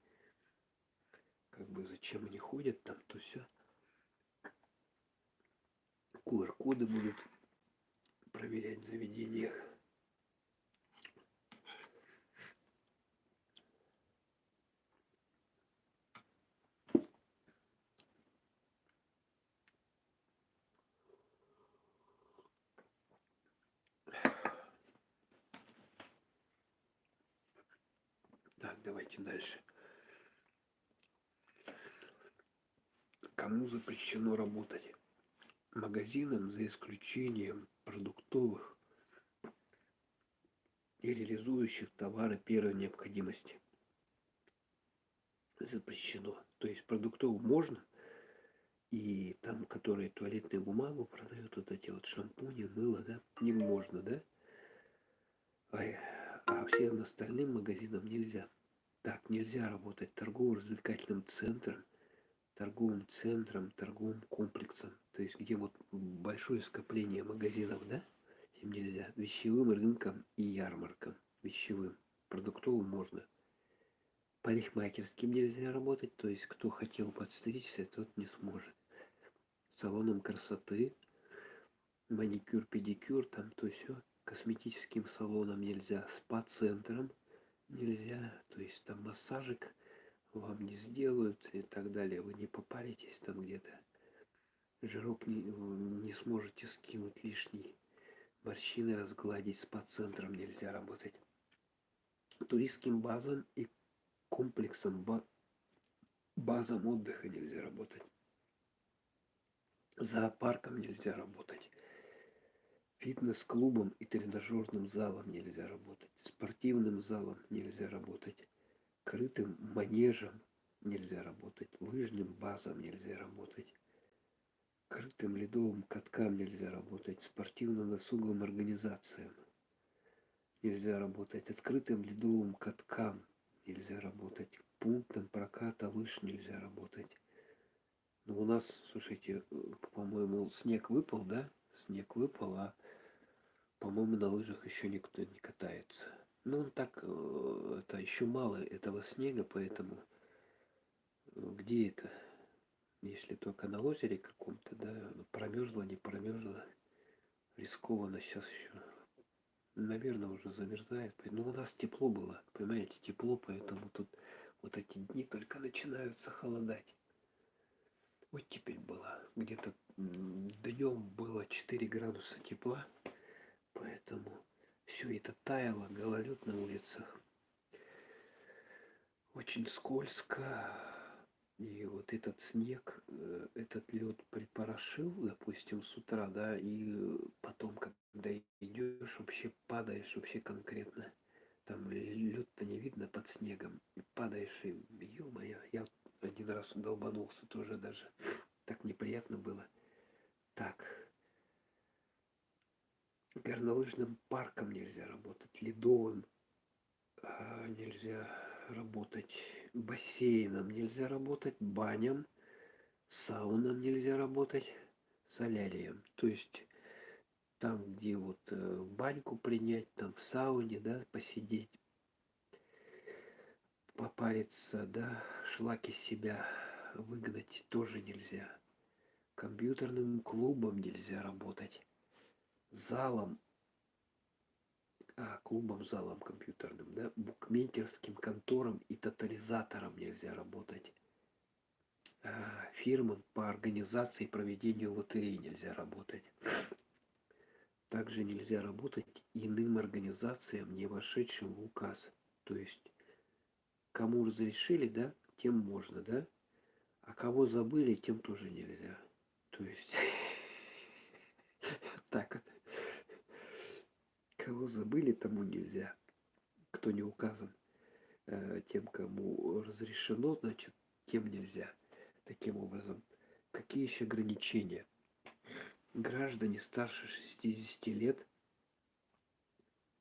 Как бы зачем они ходят там, то все. QR-коды будут проверять в заведениях. Так, давайте дальше. Кому запрещено работать? Магазинам, за исключением продуктовых и реализующих товары первой необходимости. Запрещено. То есть продуктовым можно, и там, которые туалетную бумагу продают, вот эти вот шампуни, мыло, да, им можно, да? А всем остальным магазинам нельзя. Так, нельзя работать торгово-развлекательным центром, торговым комплексом. То есть, где вот большое скопление магазинов, да? Им нельзя. Вещевым рынкам и ярмаркам. Вещевым. Продуктовым можно. Парикмахерским нельзя работать. То есть, кто хотел подстричься, тот не сможет. Салоном красоты, маникюр, педикюр, там то все. Косметическим салоном нельзя. Спа-центром нельзя. То есть, там массажик вам не сделают и так далее. Вы не попаритесь там где-то. Жирок не сможете скинуть лишний. Морщины разгладить. Спа-центром нельзя работать. Туристским базам и комплексом базам отдыха нельзя работать. Зоопарком нельзя работать. Фитнес-клубом и тренажерным залом нельзя работать. Спортивным залом нельзя работать. Крытым манежем нельзя работать. Лыжным базам нельзя работать. Крытым открытым ледовым каткам нельзя работать, спортивно-досуговым организациям нельзя работать, открытым ледовым каткам нельзя работать, пунктам проката лыж нельзя работать. Но у нас, слушайте, по-моему, снег выпал, да? Снег выпал, а, по-моему, на лыжах еще никто не катается. Ну, он так, это еще мало этого снега, поэтому где это? Если только на озере каком-то, да, промерзло, не промерзло, рискованно сейчас еще. Наверное, уже замерзает. Ну, у нас тепло было, понимаете, тепло, поэтому тут вот эти дни только начинаются холодать. Вот теперь было, где-то днем было 4 градуса тепла, поэтому все это таяло, гололед на улицах. Очень скользко. И вот этот снег, этот лед припорошил, допустим, с утра, да, и потом, когда идешь, вообще падаешь вообще конкретно. Там лед-то не видно под снегом. И падаешь, и, ё-моё, я один раз долбанулся тоже даже. Так неприятно было. Так, горнолыжным парком нельзя работать, ледовым нельзя работать, бассейном нельзя работать, баням, саунам нельзя работать, солярием. То есть там, где вот баньку принять, там в сауне, да, посидеть, попариться, да, шлаки из себя выгнать тоже нельзя. Компьютерным клубом нельзя работать, залом, клубом, залом компьютерным, да, букмекерским конторам и тотализаторам нельзя работать. Фирмам по организации и проведению лотерей нельзя работать. Также нельзя работать иным организациям, не вошедшим в указ. То есть, кому разрешили, да, тем можно, да, а кого забыли, тем тоже нельзя. То есть, так вот. Кого забыли, тому нельзя. Кто не указан, тем, кому разрешено, значит, тем нельзя. Таким образом, какие еще ограничения? Граждане старше 60 лет,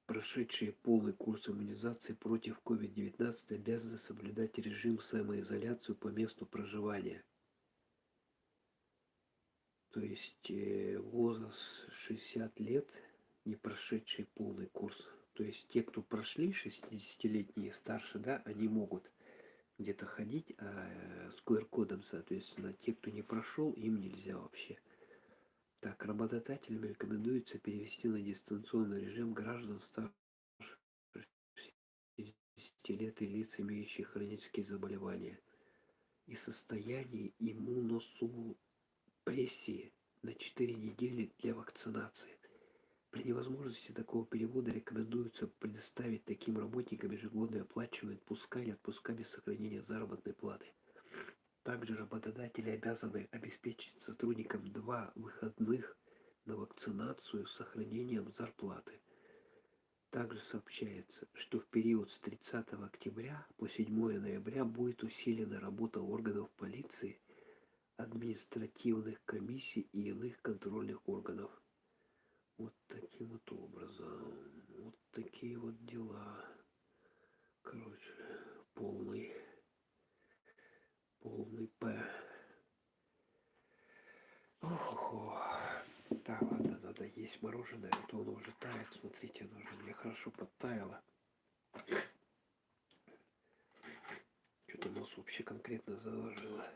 прошедшие полный курс иммунизации против COVID-19, обязаны соблюдать режим самоизоляции по месту проживания. То есть возраст 60 лет, не прошедший полный курс. То есть те, кто прошли 60-летние и старше, да, они могут где-то ходить, с QR-кодом, соответственно, те, кто не прошел, им нельзя вообще. Так, работодателям рекомендуется перевести на дистанционный режим граждан старше 60 лет и лиц, имеющих хронические заболевания и состояние иммуносупрессии на 4 недели для вакцинации. При невозможности такого перевода рекомендуется предоставить таким работникам ежегодные оплачиваемые отпуска или отпуска без сохранения заработной платы. Также работодатели обязаны обеспечить сотрудникам 2 выходных на вакцинацию с сохранением зарплаты. Также сообщается, что в период с 30 октября по 7 ноября будет усилена работа органов полиции, административных комиссий и иных контрольных органов. Вот таким вот образом. Вот такие вот дела. Короче, полный П. Ох. Да, ладно, надо есть мороженое, а то оно уже тает. Смотрите, оно уже мне хорошо подтаяло. Что-то нос вообще конкретно заложило.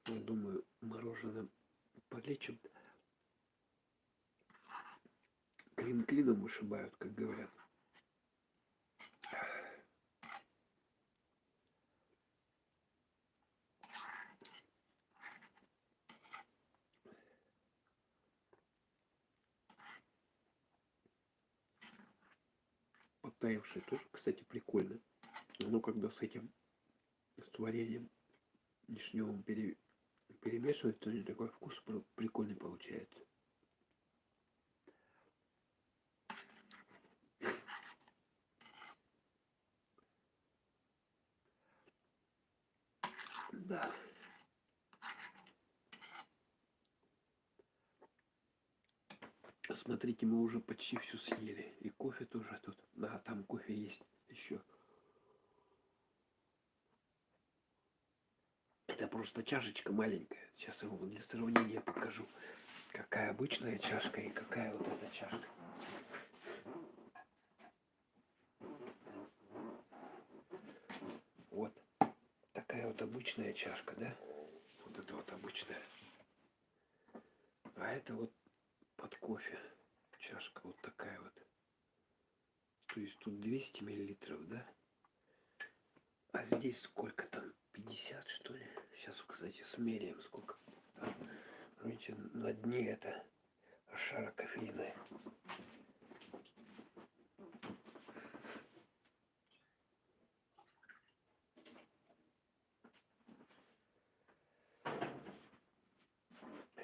Я думаю, мороженым полечим. Клин клином вышибают, как говорят. Подтаявший тоже, кстати, прикольно. Но когда с этим, с вареньем вишневым перемешивается, такой вкус прикольный получается. Да. Смотрите, мы уже почти все съели. И кофе тоже тут. А, там кофе есть еще. Это просто чашечка маленькая. Сейчас я вам для сравнения покажу, какая обычная чашка и какая вот эта чашка. Вот такая вот обычная чашка, да? Вот это вот обычная. А это вот под кофе чашка вот такая вот. То есть тут 200 миллилитров, да? А здесь сколько там? 50 что ли? Сейчас, кстати, смеряем сколько там. Видите, на дне это шара кофейная.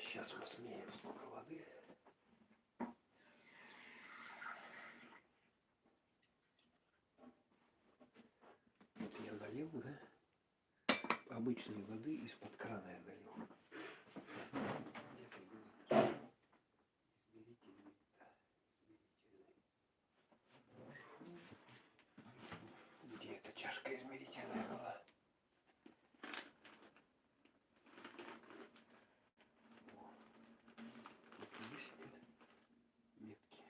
Сейчас мы смеряем сколько воды. Вот я налил, да? Обычной воды из-под крана я налил. Где эта чашка измерительная была? Тут есть метки.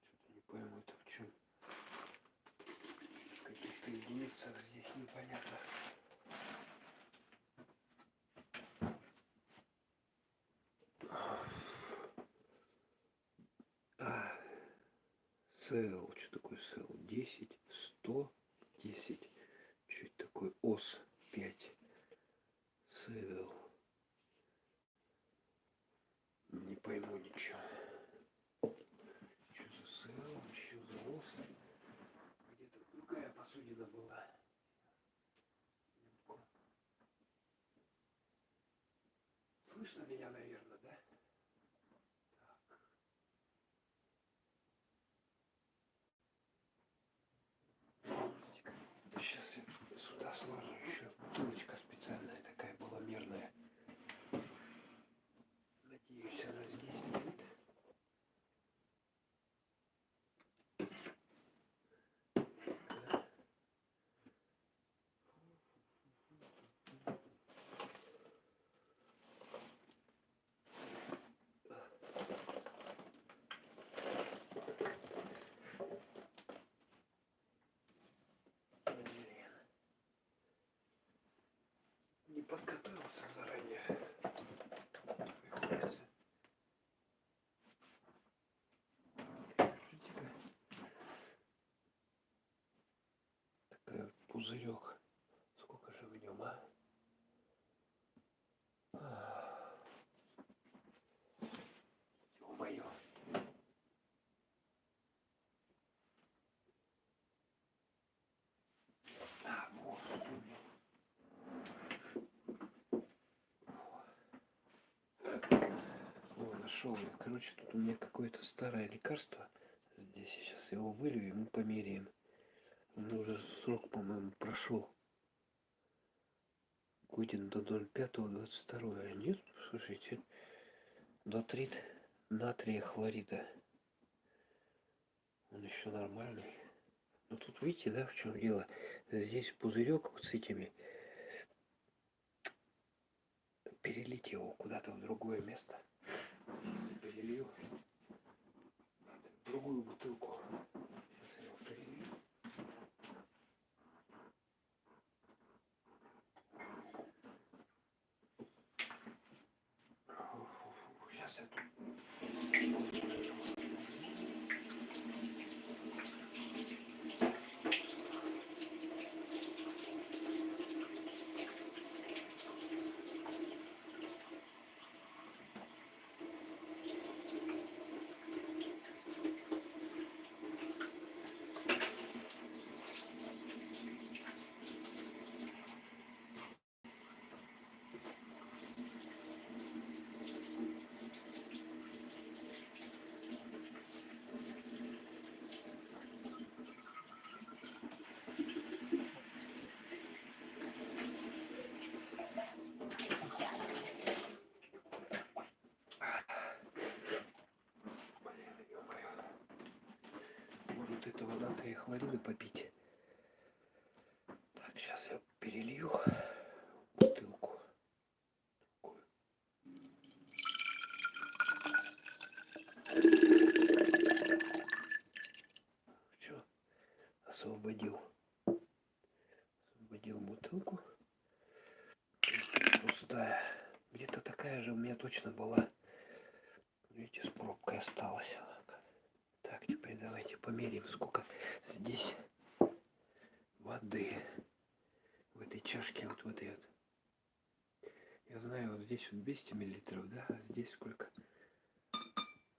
Что-то не пойму, это в чем. В каких-то единицах здесь непонятно. СЛ, что такое СЛ? 10, 100, 10. Что это такое? ОС 5. СЛ. Не пойму ничего. Что за СЛ, что за ОС? Где-то другая посудина была. Слышно меня, наверное, да? Сейчас я сюда сложу еще. Бутылочка специальная такая была, мерная. Надеюсь, она здесь нет. Не подготовился заранее. Приходится. Такой вот пузырек. Сколько же в нем, а? Ё-моё. А, вот, вспомнил. О, нашел я. Короче, тут у меня какое-то старое лекарство. Здесь сейчас его вылью, и мы померяем. У меня уже срок, по-моему, прошел. Годен до 05.22. Нет, слушайте, натрит натрия хлорида. Он еще нормальный. Но тут видите, да, в чем дело? Здесь пузырек вот с этими. Перелить его куда-то в другое место. Сейчас я перелью в другую бутылку. Сейчас я его перелью. Сейчас я тут. попить. Так, сейчас я перелью бутылку. Все, освободил бутылку. Пустая. Где-то такая же у меня точно была. Видите, с пробкой осталась. Так, теперь давайте померяем, сколько здесь воды в этой чашке, вот в этой вот. Я знаю, вот здесь вот 200 миллилитров, да, а здесь сколько?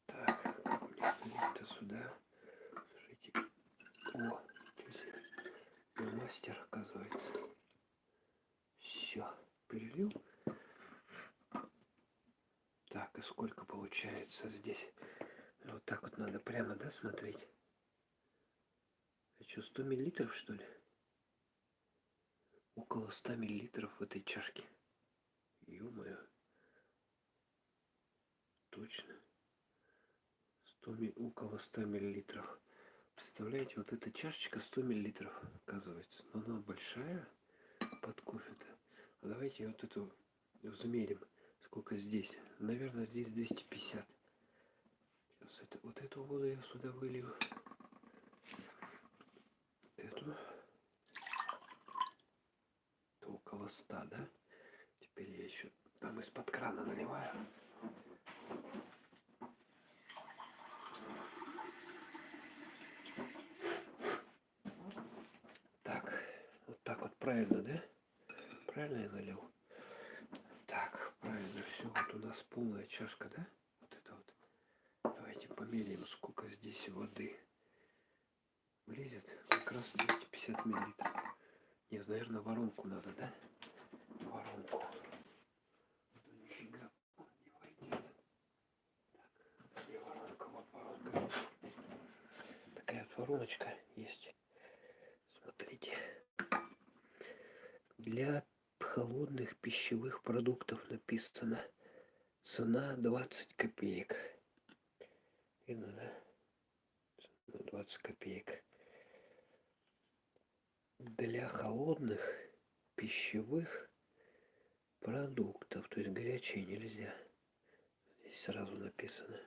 Так, как мне влить-то сюда? Слушайте, о, я мастер, оказывается. Все, перелил. Так, и сколько получается здесь? Вот так вот надо прямо, да, смотреть? А что, 100 миллилитров, что ли? Около 100 миллилитров в этой чашке. Ё-моё. Точно. Около 100 миллилитров. Представляете, вот эта чашечка 100 миллилитров, оказывается. Но она большая под кофе-то. А давайте вот эту замерим, сколько здесь. Наверное, здесь 250. Сейчас вот эту воду я сюда вылью. Эту. Это около 100, да? Теперь я еще там из-под крана наливаю. Так вот правильно, да? Правильно я налил? Так, правильно, все, вот у нас полная чашка, да? Вот это вот. Давайте померяем, сколько здесь воды. Влезет как раз 250 миллилитров. Нет, наверное, воронку надо, да? Воронку. Нифига не войдет. Так, где воронка? Вот воронка. Такая вот вороночка есть. Смотрите. Для холодных пищевых продуктов написано цена 20 копеек. Видно, да? 20 копеек. Для холодных пищевых продуктов, то есть горячие нельзя. Здесь сразу написано.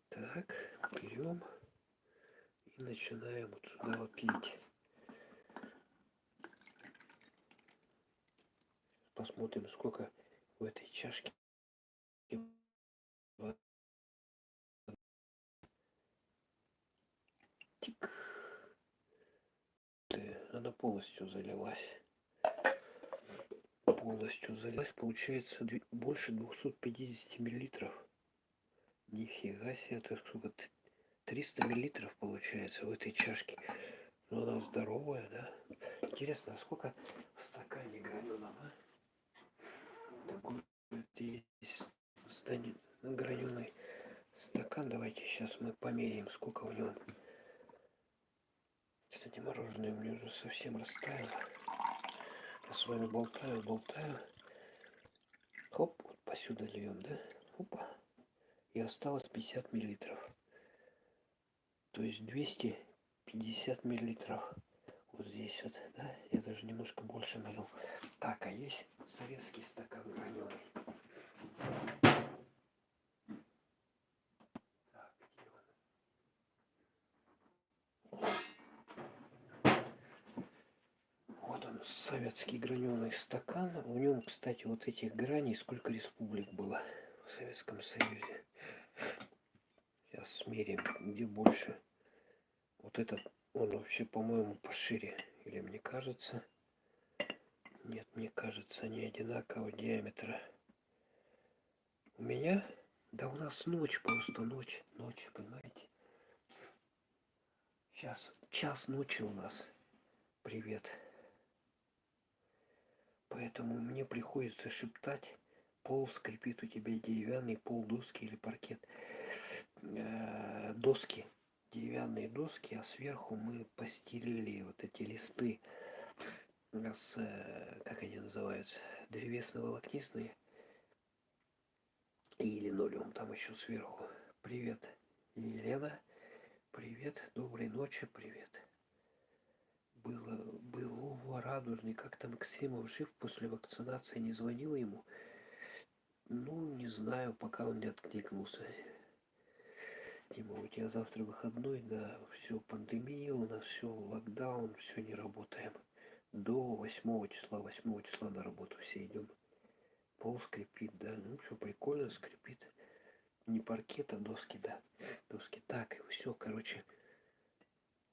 Так, берем и начинаем вот сюда вот лить. Посмотрим, сколько в этой чашке воды. Тик. Она полностью залилась. Получается больше 250 миллилитров. Нифига себе, это сколько? 300 миллилитров получается в этой чашке. Но она здоровая, да? Интересно, а сколько в стакане граненом, а? Такой вот есть граненый стакан. Давайте сейчас мы померяем, сколько в нем. Кстати, мороженое у меня уже совсем растаяло. Я с вами болтаю. Хоп, вот посюда льем, да? Опа. И осталось 50 миллилитров. То есть 250 миллилитров. Вот здесь вот, да? Я даже немножко больше налил. Так, а есть советский стакан граненый. Так, где он? Вот он, советский граненый стакан. В нем, кстати, вот этих граней сколько республик было в Советском Союзе. Сейчас смерим, где больше. Вот этот, он вообще, по-моему, пошире. Или мне кажется? Нет, мне кажется, они одинакового диаметра. У меня? Да у нас ночь просто, ночь, понимаете? Сейчас час ночи у нас. Привет. Поэтому мне приходится шептать. Пол скрипит у тебя деревянный пол, доски или паркет. Доски. Деревянные доски, а сверху мы постелили вот эти листы с, как они называются, древесно-волокнистые. И линолеум там еще сверху. Привет, Елена. Привет, доброй ночи, привет. Было радужный, как там Максимов жив после вакцинации, не звонил ему? Ну, не знаю, пока он не откликнулся. Дима, у тебя завтра выходной, да, все, пандемия, у нас все, локдаун, все, не работаем. До 8 числа на работу все идем. Пол скрипит, да, ну, все прикольно, скрипит. Не паркет, а доски, да, доски. Так, все, короче,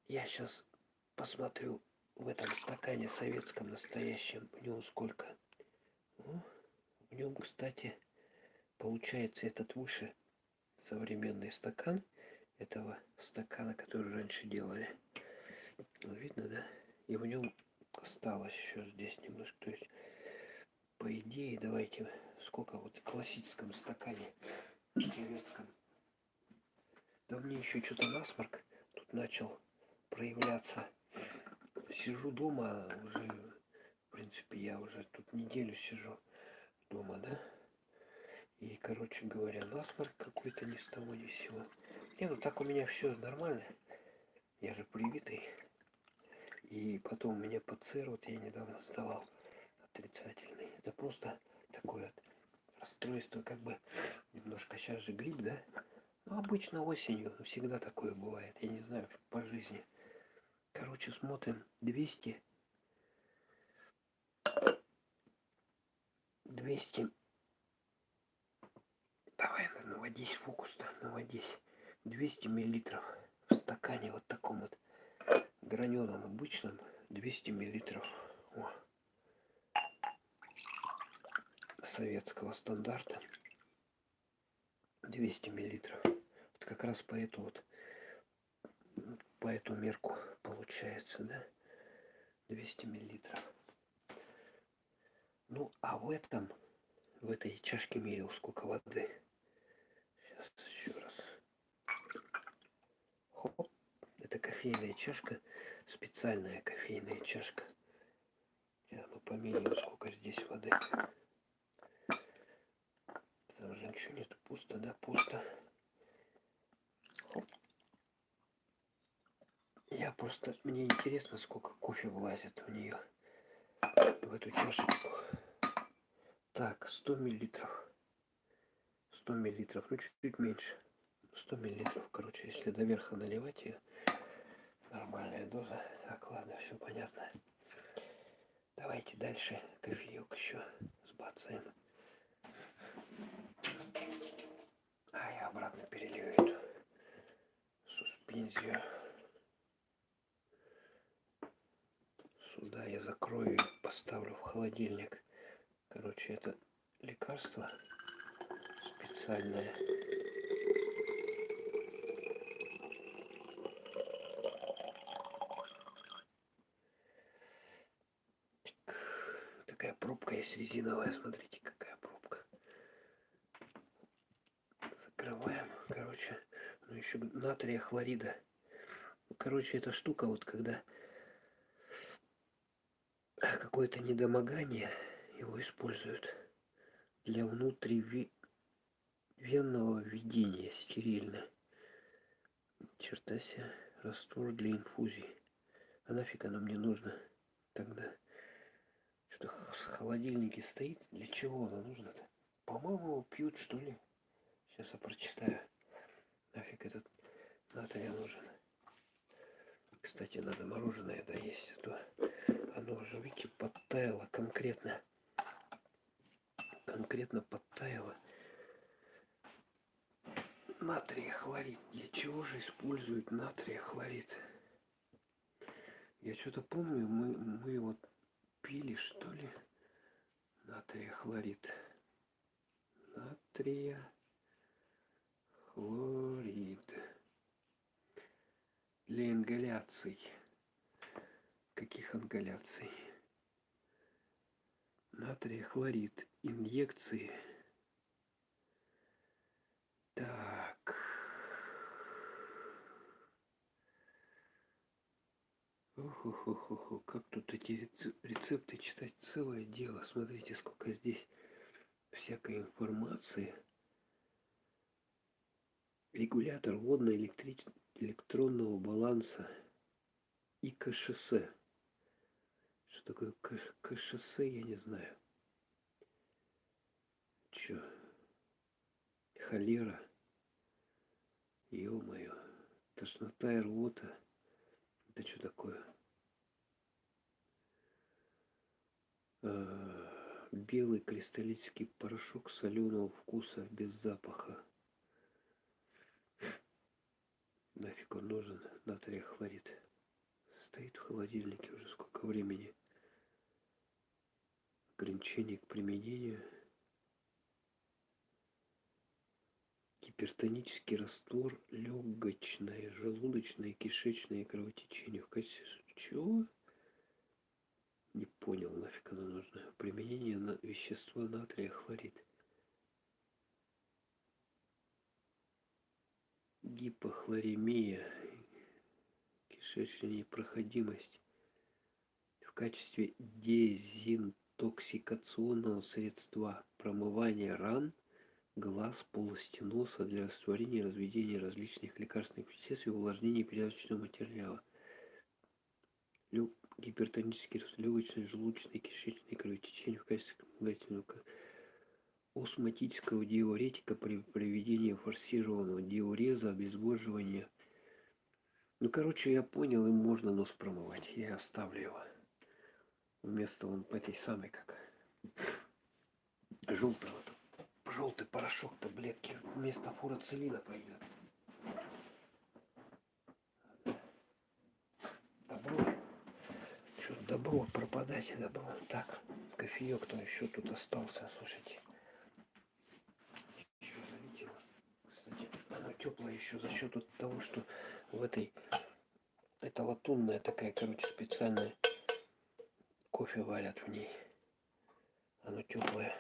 я сейчас посмотрю в этом стакане советском настоящем, в нем сколько. Ну, в нем, кстати, получается этот выше современный стакан этого стакана, который раньше делали. Ну, видно, да? И в нем осталось еще здесь немножко. То есть, по идее, давайте, сколько вот в классическом стакане, в советском. Да мне еще что-то насморк тут начал проявляться. Сижу дома уже, в принципе, я уже тут неделю сижу дома, да? И, короче говоря, насморк какой-то ни с того ни с сего. Не, ну так у меня все нормально. Я же привитый. И потом у меня ПЦР, вот я недавно сдавал, отрицательный. Это просто такое вот расстройство, как бы немножко. Сейчас же грипп, да? Ну, обычно осенью, всегда такое бывает. Я не знаю, по жизни. Короче, смотрим 200. Давай, наводись, фокус-то, наводись. 200 миллилитров в стакане вот таком вот граненом обычном. 200 миллилитров. О, советского стандарта. 200 миллилитров. Вот как раз по эту мерку получается, да? 200 миллилитров. Ну, а в этой чашке мерил сколько воды. Сейчас еще раз. Хоп. Это кофейная чашка. Специальная кофейная чашка. Сейчас мы померяем, сколько здесь воды. Там же ничего нет. Пусто, да? Пусто. Хоп. Мне интересно, сколько кофе влазит в нее. В эту чашечку. Так, 100 миллилитров. 100 миллилитров, ну чуть-чуть меньше. 100 миллилитров, короче, если до верха наливать ее, нормальная доза. Так, ладно, все понятно. Давайте дальше кофеек еще сбацаем. А я обратно перелью эту суспензию. Сюда я закрою и поставлю в холодильник. Короче, это лекарство специальное. Такая пробка есть резиновая, смотрите, какая пробка. Закрываем, короче, ну еще натрия хлорида. Короче, эта штука, вот когда какое-то недомогание, его используют для внутривенного введения стерильно. Черта себе, раствор для инфузий. А нафиг оно мне нужно тогда? Что-то в холодильнике стоит. Для чего оно нужно-то? По-моему, пьют, что ли. Сейчас я прочитаю. Нафиг этот натрий нужен. Кстати, надо мороженое доесть, а то оно уже, видите, подтаяло конкретно. Конкретно подтаяло. Натрий хлорид. Для чего же используют натрий хлорид? Я что-то помню, мы вот пили, что ли, натрий хлорид. Натрия хлорид. Для ингаляций. Каких ингаляций? Натрий хлорид. Инъекции. Так. Ох, как тут эти рецепты читать, целое дело. Смотрите, сколько здесь всякой информации. Регулятор электронного баланса и КШС. Что такое КШС, я не знаю. Чё? Холера. Ё-моё. Тошнота и рвота. Это что такое? Белый кристаллический порошок соленого вкуса без запаха. Нафиг он нужен? Натрия хлорид. Стоит в холодильнике уже сколько времени. Ограничение к применению. Гипертонический раствор, легочное, желудочное, кишечное кровотечение. В качестве чего? Не понял, нафиг оно нужно. Применение вещества натрия хлорид. Гипохлоремия, кишечная непроходимость. В качестве дезинтоксикационного средства промывания ран, глаз, полости носа для растворения и разведения различных лекарственных веществ и увлажнения перевязочного материала. Гипертонический легочный, желудочный, кишечный кровотечение в качестве осмотического диуретика при проведении форсированного диуреза, обезвоживания. Ну, короче, я понял, им можно нос промывать. Я оставлю его. Вместо вон этой самой, как желтого. Желтый порошок, таблетки. Вместо фурацилина пойдет. Добро. Что добро пропадать, добро. Так, кофеек-то еще тут остался, слушайте. Еще залить его. Кстати, оно теплое еще за счет того, что в этой... Это латунная такая, короче, специальная. Кофе варят в ней. Оно теплое.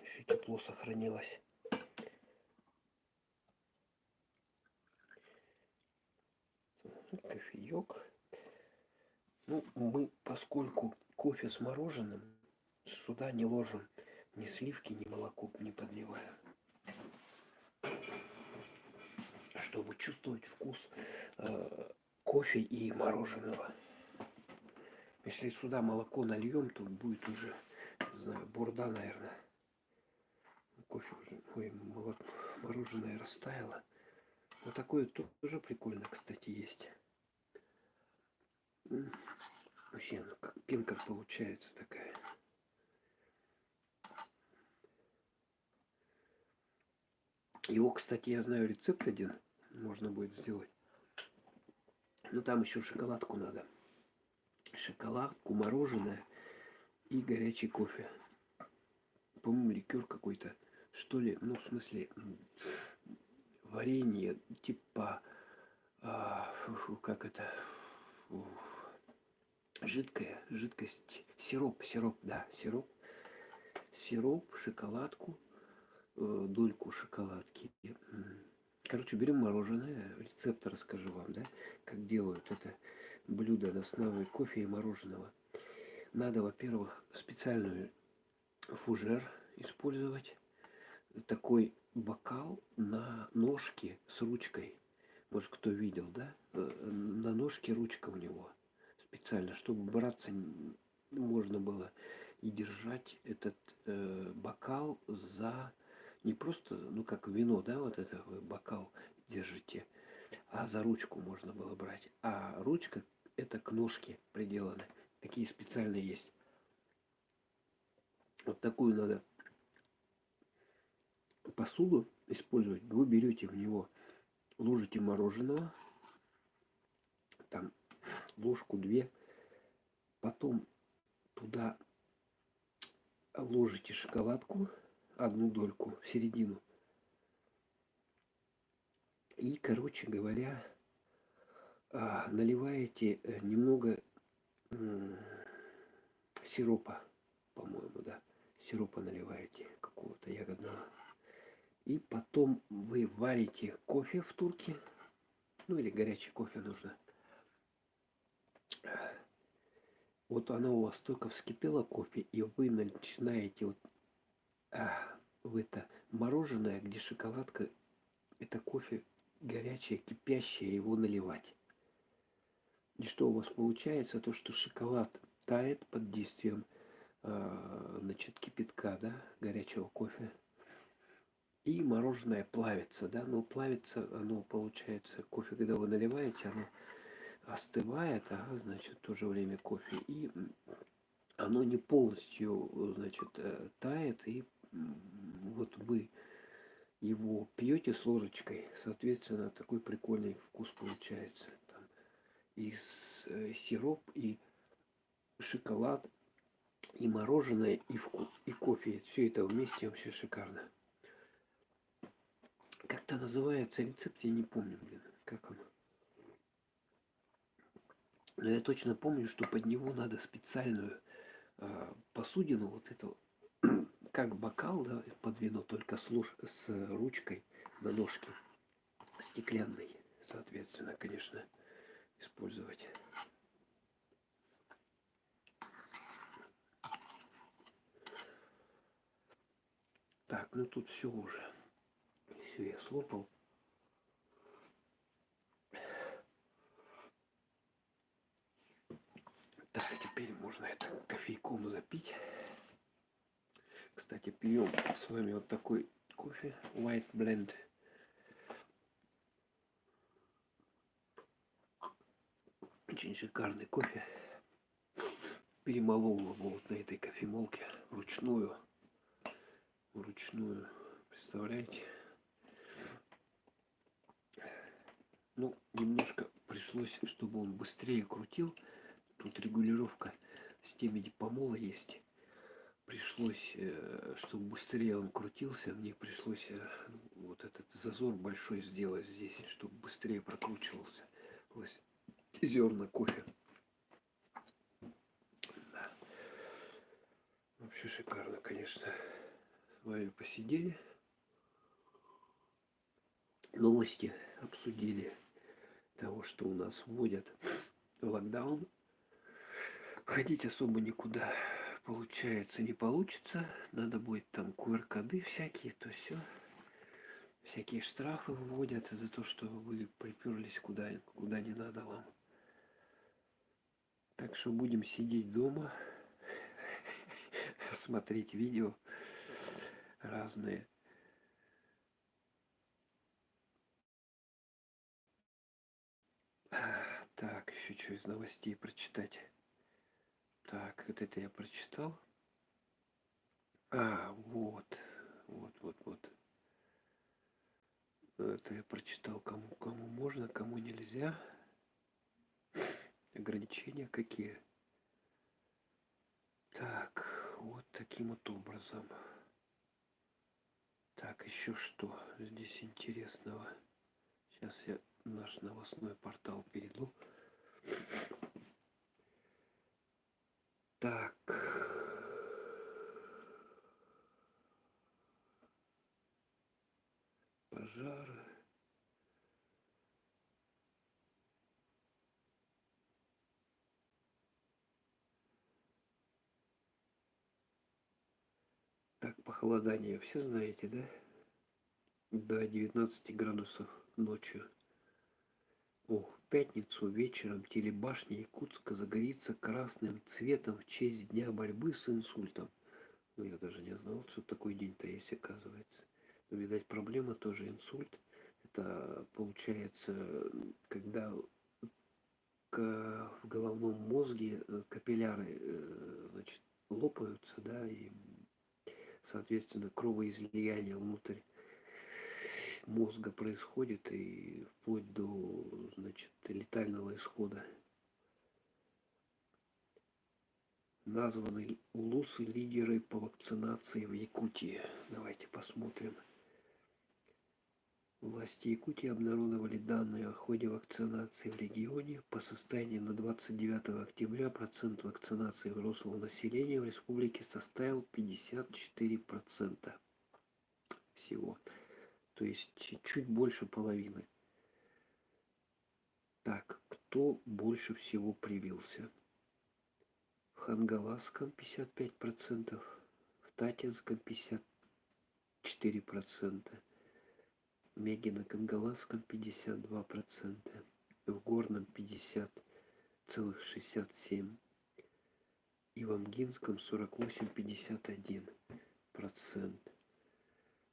Еще тепло сохранилось. Кофеек. Ну, мы, поскольку кофе с мороженым, сюда не ложим ни сливки, ни молоко не подливаем. Чтобы чувствовать вкус кофе и мороженого. Если сюда молоко нальем, то будет уже, не знаю, бурда, наверное. Кофе уже, ой, мороженое растаяло. Вот такое тоже прикольно, кстати, есть. Вообще, ну, как пенка получается такая. Его, кстати, я знаю рецепт один. Можно будет сделать. Но там еще шоколадку надо. Шоколадку, мороженое и горячий кофе. По-моему, ликер какой-то. Что ли? Ну, в смысле, варенье, типа, как это, жидкость, сироп, да, сироп, шоколадку, дольку шоколадки. Короче, берем мороженое, рецепт расскажу вам, да, как делают это блюдо на основе кофе и мороженого. Надо, во-первых, специальную фужер использовать, такой бокал на ножке с ручкой. Может, кто видел, да? На ножке ручка у него специально, чтобы браться можно было и держать этот бокал за... Не просто, ну как вино, да, вот это вы бокал держите, а за ручку можно было брать. А ручка это к ножке приделана. Такие специальные есть. Вот такую надо посуду использовать. Вы берете в него, ложите мороженого, там ложку-две, потом туда ложите шоколадку, одну дольку в середину. И, короче говоря, наливаете немного сиропа, по-моему, да. Сиропа наливаете, какого-то ягодного. И потом вы варите кофе в турке. Ну или горячий кофе нужно. Вот оно у вас только вскипело кофе, и вы начинаете вот в это мороженое, где шоколадка, это кофе горячее, кипящее, его наливать. И что у вас получается? То, что шоколад тает под действием значит, кипятка, да, горячего кофе. И мороженое плавится, да, но плавится оно, получается, кофе, когда вы наливаете, оно остывает, значит, в то же время кофе, и оно не полностью, значит, тает, и вот вы его пьете с ложечкой, соответственно, такой прикольный вкус получается. Там и сироп, и шоколад, и мороженое, и кофе. Все это вместе вообще шикарно. Как-то называется рецепт, я не помню, блин, как он. Но я точно помню, что под него надо специальную посудину, вот эту, как бокал, да, под вино, только с ручкой на ножке стеклянной, соответственно, конечно, использовать. Так, ну тут все уже. Все, я слопал. Так, теперь можно это кофейком запить. Кстати, пьем с вами вот такой кофе White Blend. Очень шикарный кофе. Перемолол его вот на этой кофемолке вручную. Представляете? Ну, немножко пришлось, чтобы он быстрее крутил. Тут регулировка с теми помола есть. Пришлось, чтобы быстрее он крутился, мне пришлось вот этот зазор большой сделать здесь, чтобы быстрее прокручивался зерна кофе. Да. Вообще шикарно, конечно. С вами посидели. Новости обсудили того, что у нас вводят локдаун. Ходить особо никуда, получается, не получится. Надо будет там QR-коды всякие, то все. Всякие штрафы вводят за то, что вы приперлись куда не надо вам. Так что будем сидеть дома, смотреть видео разные. Так, еще что из новостей прочитать. Так, вот это я прочитал. Вот. Это я прочитал, кому можно, кому нельзя. Ограничения какие. Так, вот таким вот образом. Так, еще что здесь интересного. Сейчас я наш новостной портал перейду. Так. Пожары. Так, похолодание все знаете, да? До 19 градусов ночью. В пятницу вечером телебашня Якутска загорится красным цветом в честь Дня борьбы с инсультом. Ну, я даже не знал, что такой день-то есть, оказывается. Но, видать, проблема тоже инсульт. Это получается, когда в головном мозге капилляры, значит, лопаются, да, и, соответственно, кровоизлияние внутрь мозга происходит, и вплоть до, значит, летального исхода. Названы улусы лидеры по вакцинации в Якутии. Давайте посмотрим. Власти Якутии обнародовали данные о ходе вакцинации в регионе. По состоянию на 29 октября процент вакцинации взрослого населения в республике составил 54% всего. То есть чуть больше половины. Так, кто больше всего привился? В Хангаласском 55%, в Татинском 54%, Меги на Кангаласском 52%, в Горном 50,67%, и в Амгинском 48,51%.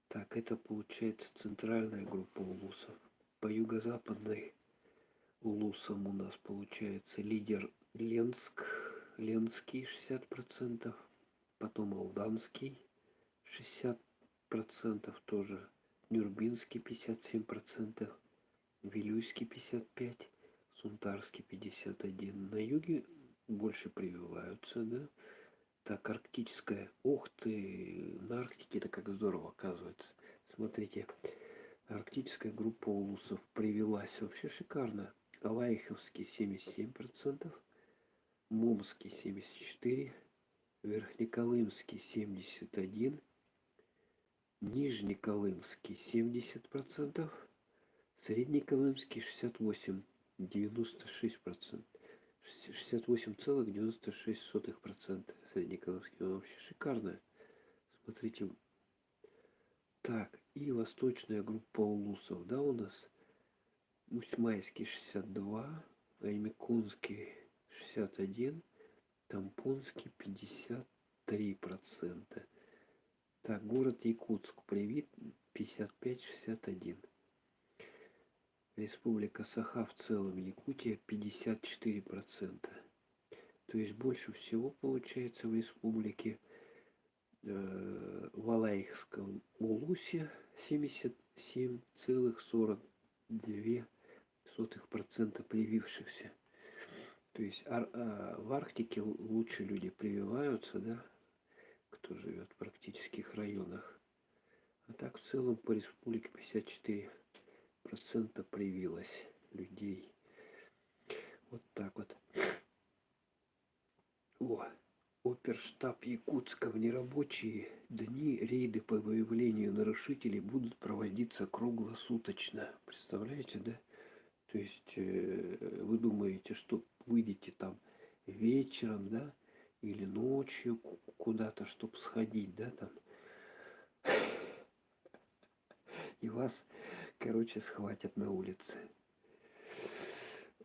Так, это получается центральная группа улусов. По юго-западной улусам у нас получается лидер Ленский 60%, потом Алданский 60% тоже, Нюрбинский 57%, Вилюйский 55%, Сунтарский 51%. На юге больше прививаются, да? Так, арктическая. Ух ты, на Арктике это как здорово, оказывается. Смотрите, арктическая группа улусов привелась вообще шикарно. Алаиховский 77%, Мумский 74%, Верхнеколымский 71%, Нижнеколымский 70%, Среднеколымский 68%, 96%. 68,96% Среднеколымский. Он вообще шикарная. Смотрите. Так, и восточная группа улусов, да, у нас. Усьмайский 62%, Аймекунский 61%, Тампонский 53%. Так, город Якутск привит 55,61%. Республика Саха в целом, Якутия 54%. То есть больше всего получается в республике в Алаихском улусе 77,42% привившихся. То есть в Арктике лучше люди прививаются, да, кто живет в арктических районах. А так в целом по республике 54% привилось людей. Вот так вот. Оперштаб Якутска: в нерабочие дни рейды по выявлению нарушителей будут проводиться круглосуточно. Представляете, да? То есть вы думаете, что выйдете там вечером, да, или ночью куда-то, чтобы сходить, да, там, и вас, короче, схватят на улице.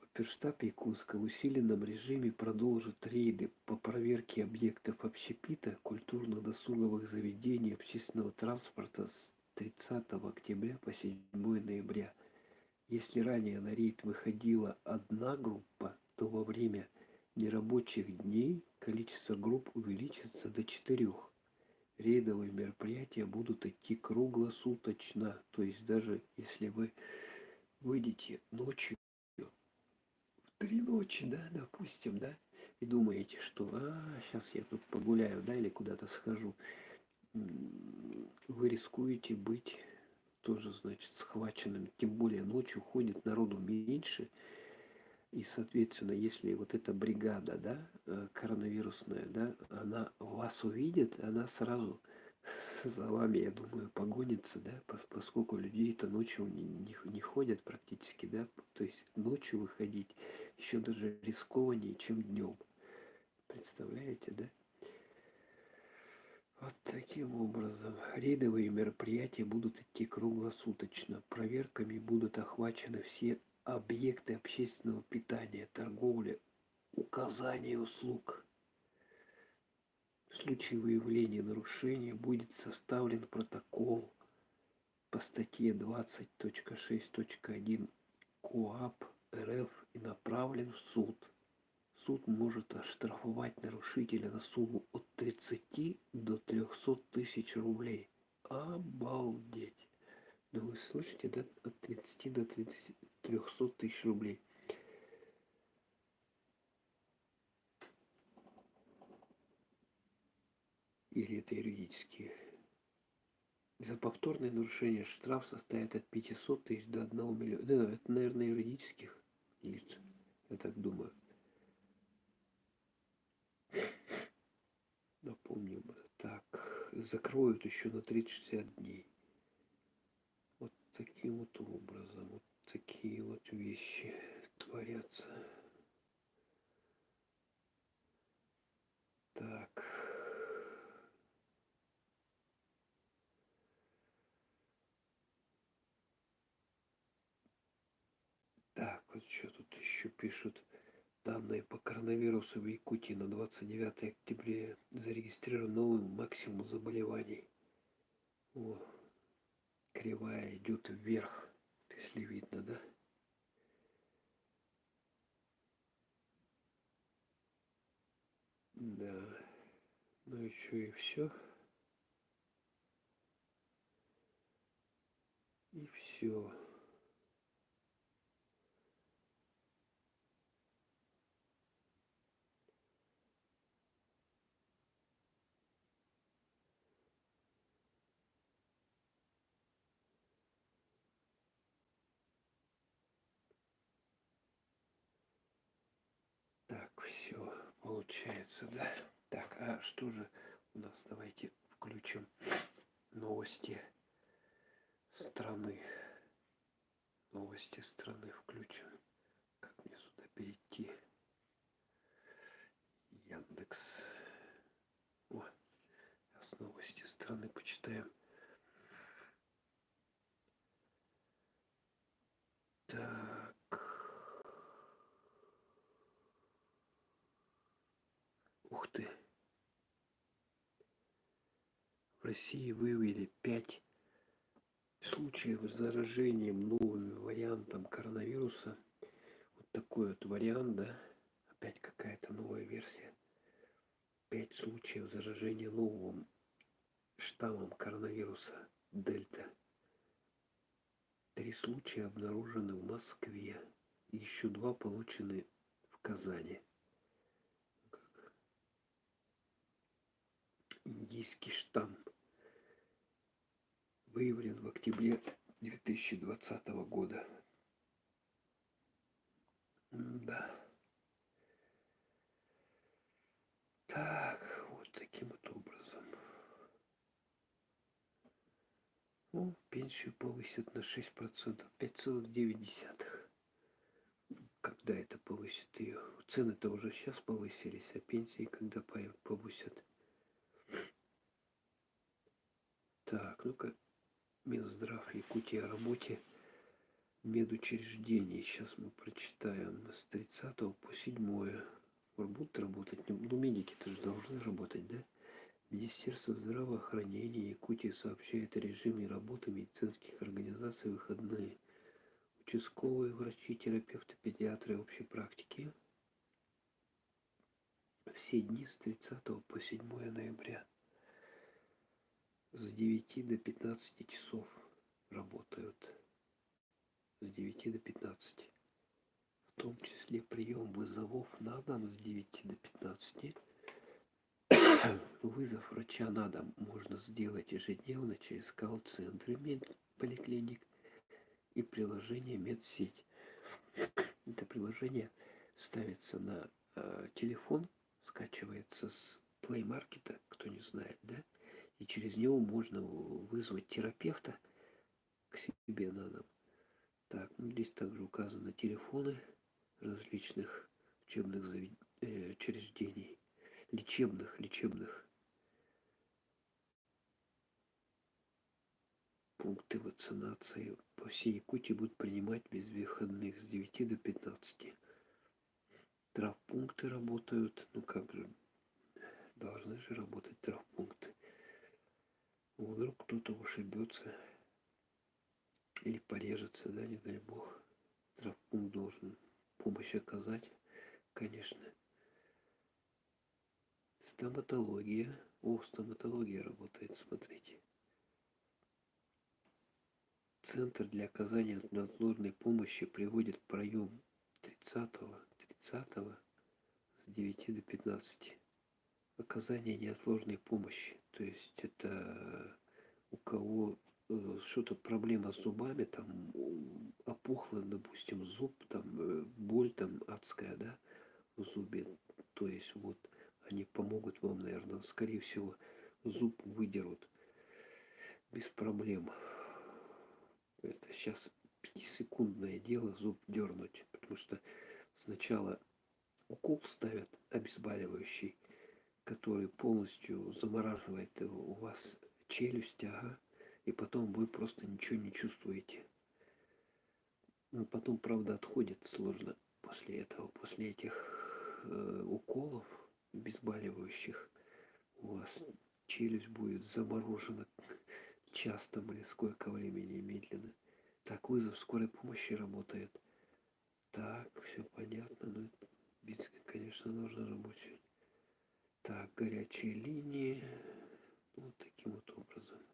Оперштаб Якутска в усиленном режиме продолжит рейды по проверке объектов общепита, культурно-досуговых заведений, общественного транспорта с 30 октября по 7 ноября. Если ранее на рейд выходила одна группа, то во время нерабочих дней количество групп увеличится до 4. Рейдовые мероприятия будут идти круглосуточно. То есть даже если вы выйдете ночью, 3 ночи, да, допустим, да, и думаете, что сейчас я тут погуляю, да, или куда-то схожу, вы рискуете быть тоже, значит, схваченным. Тем более ночью ходит народу меньше, и, соответственно, если вот эта бригада, да, коронавирусная, да, она вас увидит, она сразу за вами, я думаю, погонится, да, поскольку людей-то ночью не ходят практически, да, то есть ночью выходить еще даже рискованнее, чем днем. Представляете, да? Вот таким образом рейдовые мероприятия будут идти круглосуточно. Проверками будут охвачены все объекты общественного питания, торговля, указания услуг. В случае выявления нарушения будет составлен протокол по статье 20.6.1 КоАП РФ и направлен в суд. Суд может оштрафовать нарушителя на сумму от 30 до 300 тысяч рублей. Обалдеть! Да вы слышите, да? От 30 до 300 тысяч рублей. Или это юридические. За повторное нарушение штраф составит от 500 тысяч до 1 миллиона. Да, это, наверное, юридических лиц. Я так думаю. Напомним. Так, закроют еще на 30-60 дней. Вот таким вот образом. Вот такие вот вещи творятся. Так. вот что тут еще пишут. Данные по коронавирусу в Якутии на 29 октября зарегистрирован новый максимум заболеваний. О, кривая идет вверх, если видно, да? Да. Ну еще и все. И все. Так, все получается, да? Так, а что же у нас? Давайте включим новости страны. Новости страны включим. Как мне сюда перейти? Яндекс. О, сейчас новости страны почитаем. Так. Ух ты. В России выявили 5 случаев заражения новым вариантом коронавируса. Вот такой вот вариант, да? Опять какая-то новая версия. 5 случаев заражения новым штаммом коронавируса Дельта. 3 случая обнаружены в Москве. Еще 2 получены в Казани. Индийский штамм выявлен в октябре 2020 года. Да. Так, вот таким вот образом. Ну, пенсию повысят на 6%, 5,9. Когда это повысит ее? Цены-то уже сейчас повысились, а пенсии когда повысят? Так, ну-ка, Минздрав Якутии о работе медучреждений. Сейчас мы прочитаем с 30 по 7. Будут работать? Ну, медики-то же должны работать, да? Министерство здравоохранения Якутии сообщает о режиме работы медицинских организаций в выходные. Участковые врачи, терапевты, педиатры общей практики все дни с 30 по 7 ноября с 9 до 15 часов работают. С 9 до 15. В том числе прием вызовов на дом с 9 до 15. Вызов врача на дом можно сделать ежедневно через колл-центры медполиклиник и приложение Медсеть. Это приложение ставится на телефон, скачивается с Play Market, кто не знает, да? И через него можно вызвать терапевта к себе на дом. Так, ну здесь также указаны телефоны различных учебных учреждений, лечебных. Пункты вакцинации по всей Якутии будут принимать без выходных с 9 до 15. Травмпункты работают, ну как же, должны же работать травмпункты. Вдруг кто-то ушибется или порежется, да, не дай бог. Травмпункт должен помощь оказать, конечно. Стоматология. О, стоматология работает, смотрите. Центр для оказания неотложной помощи приводит в проем 30 с 9 до 15. Оказание неотложной помощи. То есть это у кого что-то проблема с зубами, там опухло, допустим, зуб, там боль там адская, да, в зубе. То есть вот они помогут вам, наверное, скорее всего, зуб выдерут без проблем. Это сейчас 5-секундное дело зуб дернуть, потому что сначала укол ставят обезболивающий, который полностью замораживает у вас челюсть, ага, и потом вы просто ничего не чувствуете. Потом, правда, отходит сложно после этого, после этих уколов обезболивающих. У вас челюсть будет заморожена час там или сколько времени медленно. Так, вызов скорой помощи работает. Так, все понятно. Ну, конечно, нужно работать. Так, горячие линии. Вот таким вот образом.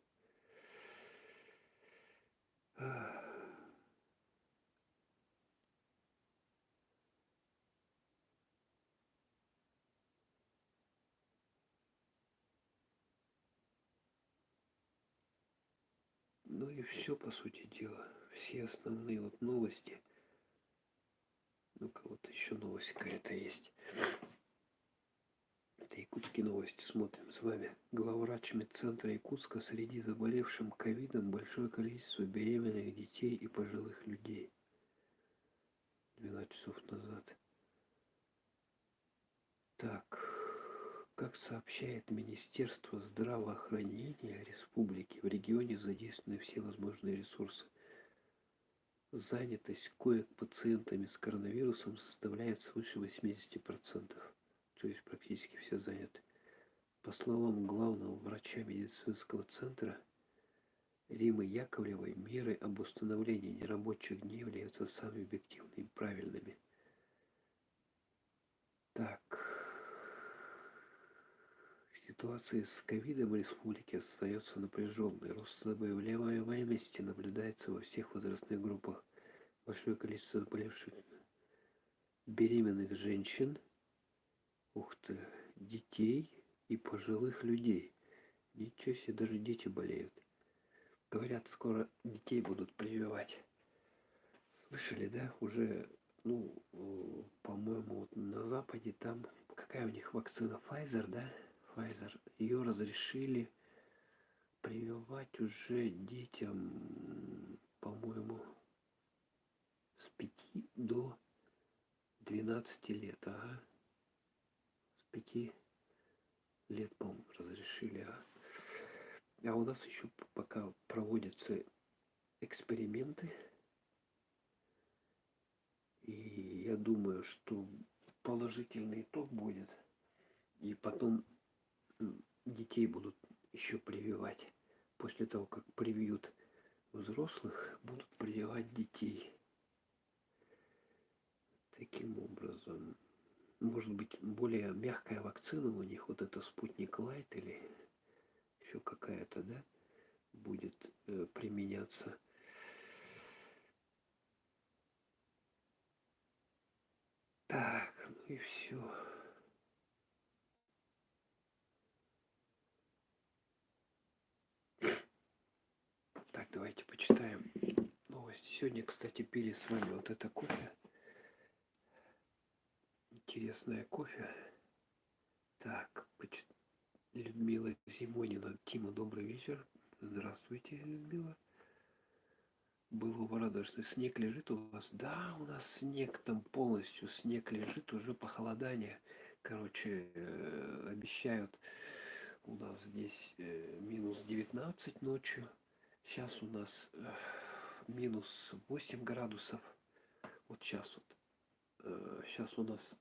Ну и все, по сути дела. Все основные вот новости. Ну-ка, вот еще новость какая-то есть. Это якутские новости смотрим с вами. Главврач медцентра Якутска: среди заболевших ковидом большое количество беременных детей и пожилых людей. 12 часов назад. Так, как сообщает Министерство здравоохранения республики, в регионе задействованы все возможные ресурсы. Занятость коек пациентами с коронавирусом составляет свыше 80%. То есть практически все заняты. По словам главного врача медицинского центра Римы Яковлевой, меры об установлении нерабочих дней являются самыми объективными и правильными. Так, ситуация с ковидом в республике остается напряженной. Рост заболеваемости наблюдается во всех возрастных группах. Большое количество заболевших беременных женщин, ух ты, детей и пожилых людей. Ничего себе, даже дети болеют. Говорят, скоро детей будут прививать. Слышали, да? Уже, по-моему, вот на Западе там какая у них вакцина? Pfizer, да? Pfizer. Ее разрешили прививать уже детям, по-моему, с 5 до 12 лет. Ага. С 5 лет, по-моему, разрешили. А у нас еще пока проводятся эксперименты. И я думаю, что положительный итог будет. И потом детей будут еще прививать. После того, как привьют взрослых, будут прививать детей. Таким образом, может быть, более мягкая вакцина у них, вот это Спутник Лайт или еще какая-то, да, будет применяться. Так, ну и все. Так, давайте почитаем новости. Сегодня, кстати, пили с вами вот это кофе. Интересное кофе. Так, Людмила Зимонина. Тима, добрый вечер. Здравствуйте, Людмила. Было радостно. Снег лежит у вас? Да, у нас снег там полностью. Снег лежит, уже похолодание. Короче, обещают у нас здесь минус 19 ночью. Сейчас у нас минус 8 градусов. Вот сейчас вот. Сейчас у нас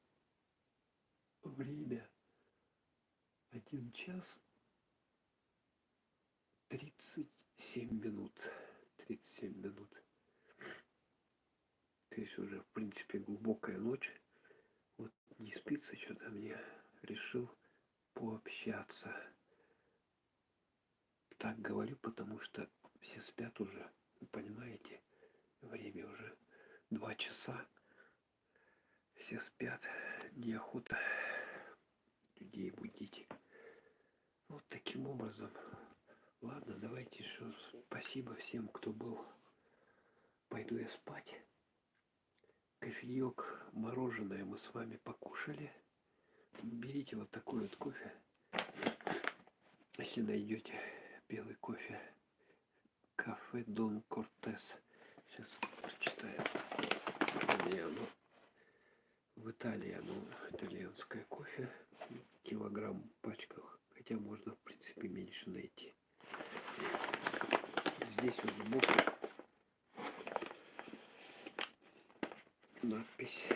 время 1 час 37 минут. 37 минут. То есть уже, в принципе, глубокая ночь. Вот не спится что-то мне. Решил пообщаться. Так говорю, потому что все спят уже. Вы понимаете? Время уже 2 часа. Все спят. Неохота людей будить. Вот таким образом. Ладно, давайте еще раз. Спасибо всем, кто был. Пойду я спать. Кофеек, мороженое мы с вами покушали. Берите вот такой вот кофе. Если найдете белый кофе. Кафе Дон Кортес. Сейчас прочитаю. В Италии оно итальянское кофе. Килограмм в пачках. Хотя можно, в принципе, меньше найти. Здесь вот сбоку надпись.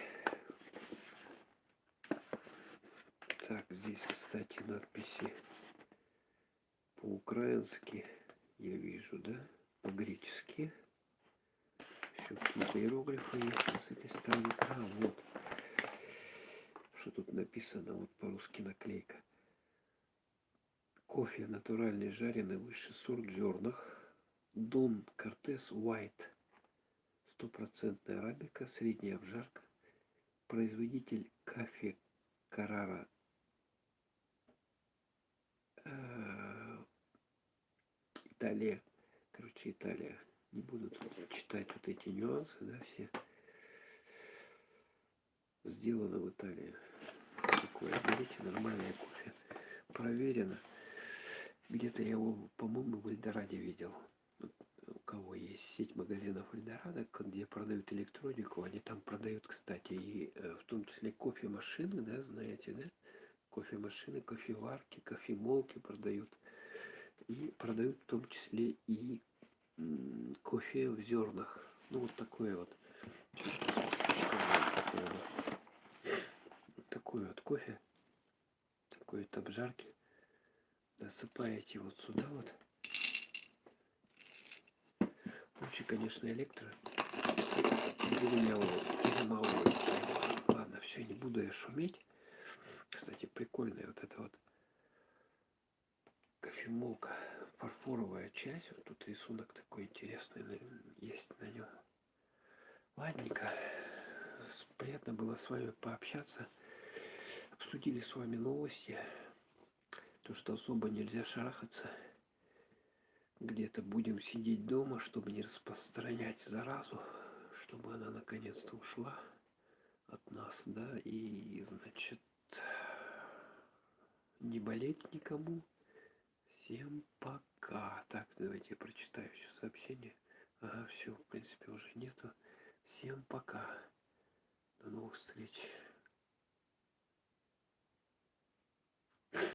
Так, здесь, кстати, надписи по-украински я вижу, да? По-гречески. Еще какие-то иероглифы есть с этой стороны. А, вот. Что тут написано? Вот по-русски наклейка. Кофе натуральный, жареный, высший сорт в зернах. Дон Кортес Уайт. 100% арабика, средняя обжарка. Производитель Кафе Карара. Италия. Короче, Италия. Не буду тут читать вот эти нюансы, да, все. Сделано в Италии. Такое, берите нормальное кофе. Проверено. Где-то я его, по-моему, в Эльдорадо видел. У кого есть сеть магазинов Эльдорадо, где продают электронику, они там продают, кстати, и в том числе кофемашины, да, знаете, да? Кофемашины, кофеварки, кофемолки продают. И продают в том числе и кофе в зернах. Ну, вот такое вот. Вот такой вот кофе. Такой вот обжарки. Насыпаете вот сюда вот. Лучше, конечно, электро. Перемалываете. Ладно, все, не буду я шуметь. Кстати, прикольная вот эта вот кофемолка. Фарфоровая часть. Вот тут рисунок такой интересный есть на нем. Ладненько. Приятно было с вами пообщаться. Обсудили с вами новости. То, что особо нельзя шарахаться. Где-то будем сидеть дома, чтобы не распространять заразу, чтобы она наконец-то ушла от нас, да, и, значит, не болеть никому. Всем пока. Так, давайте я прочитаю еще сообщение. Ага, все, в принципе, уже нету. Всем пока. До новых встреч.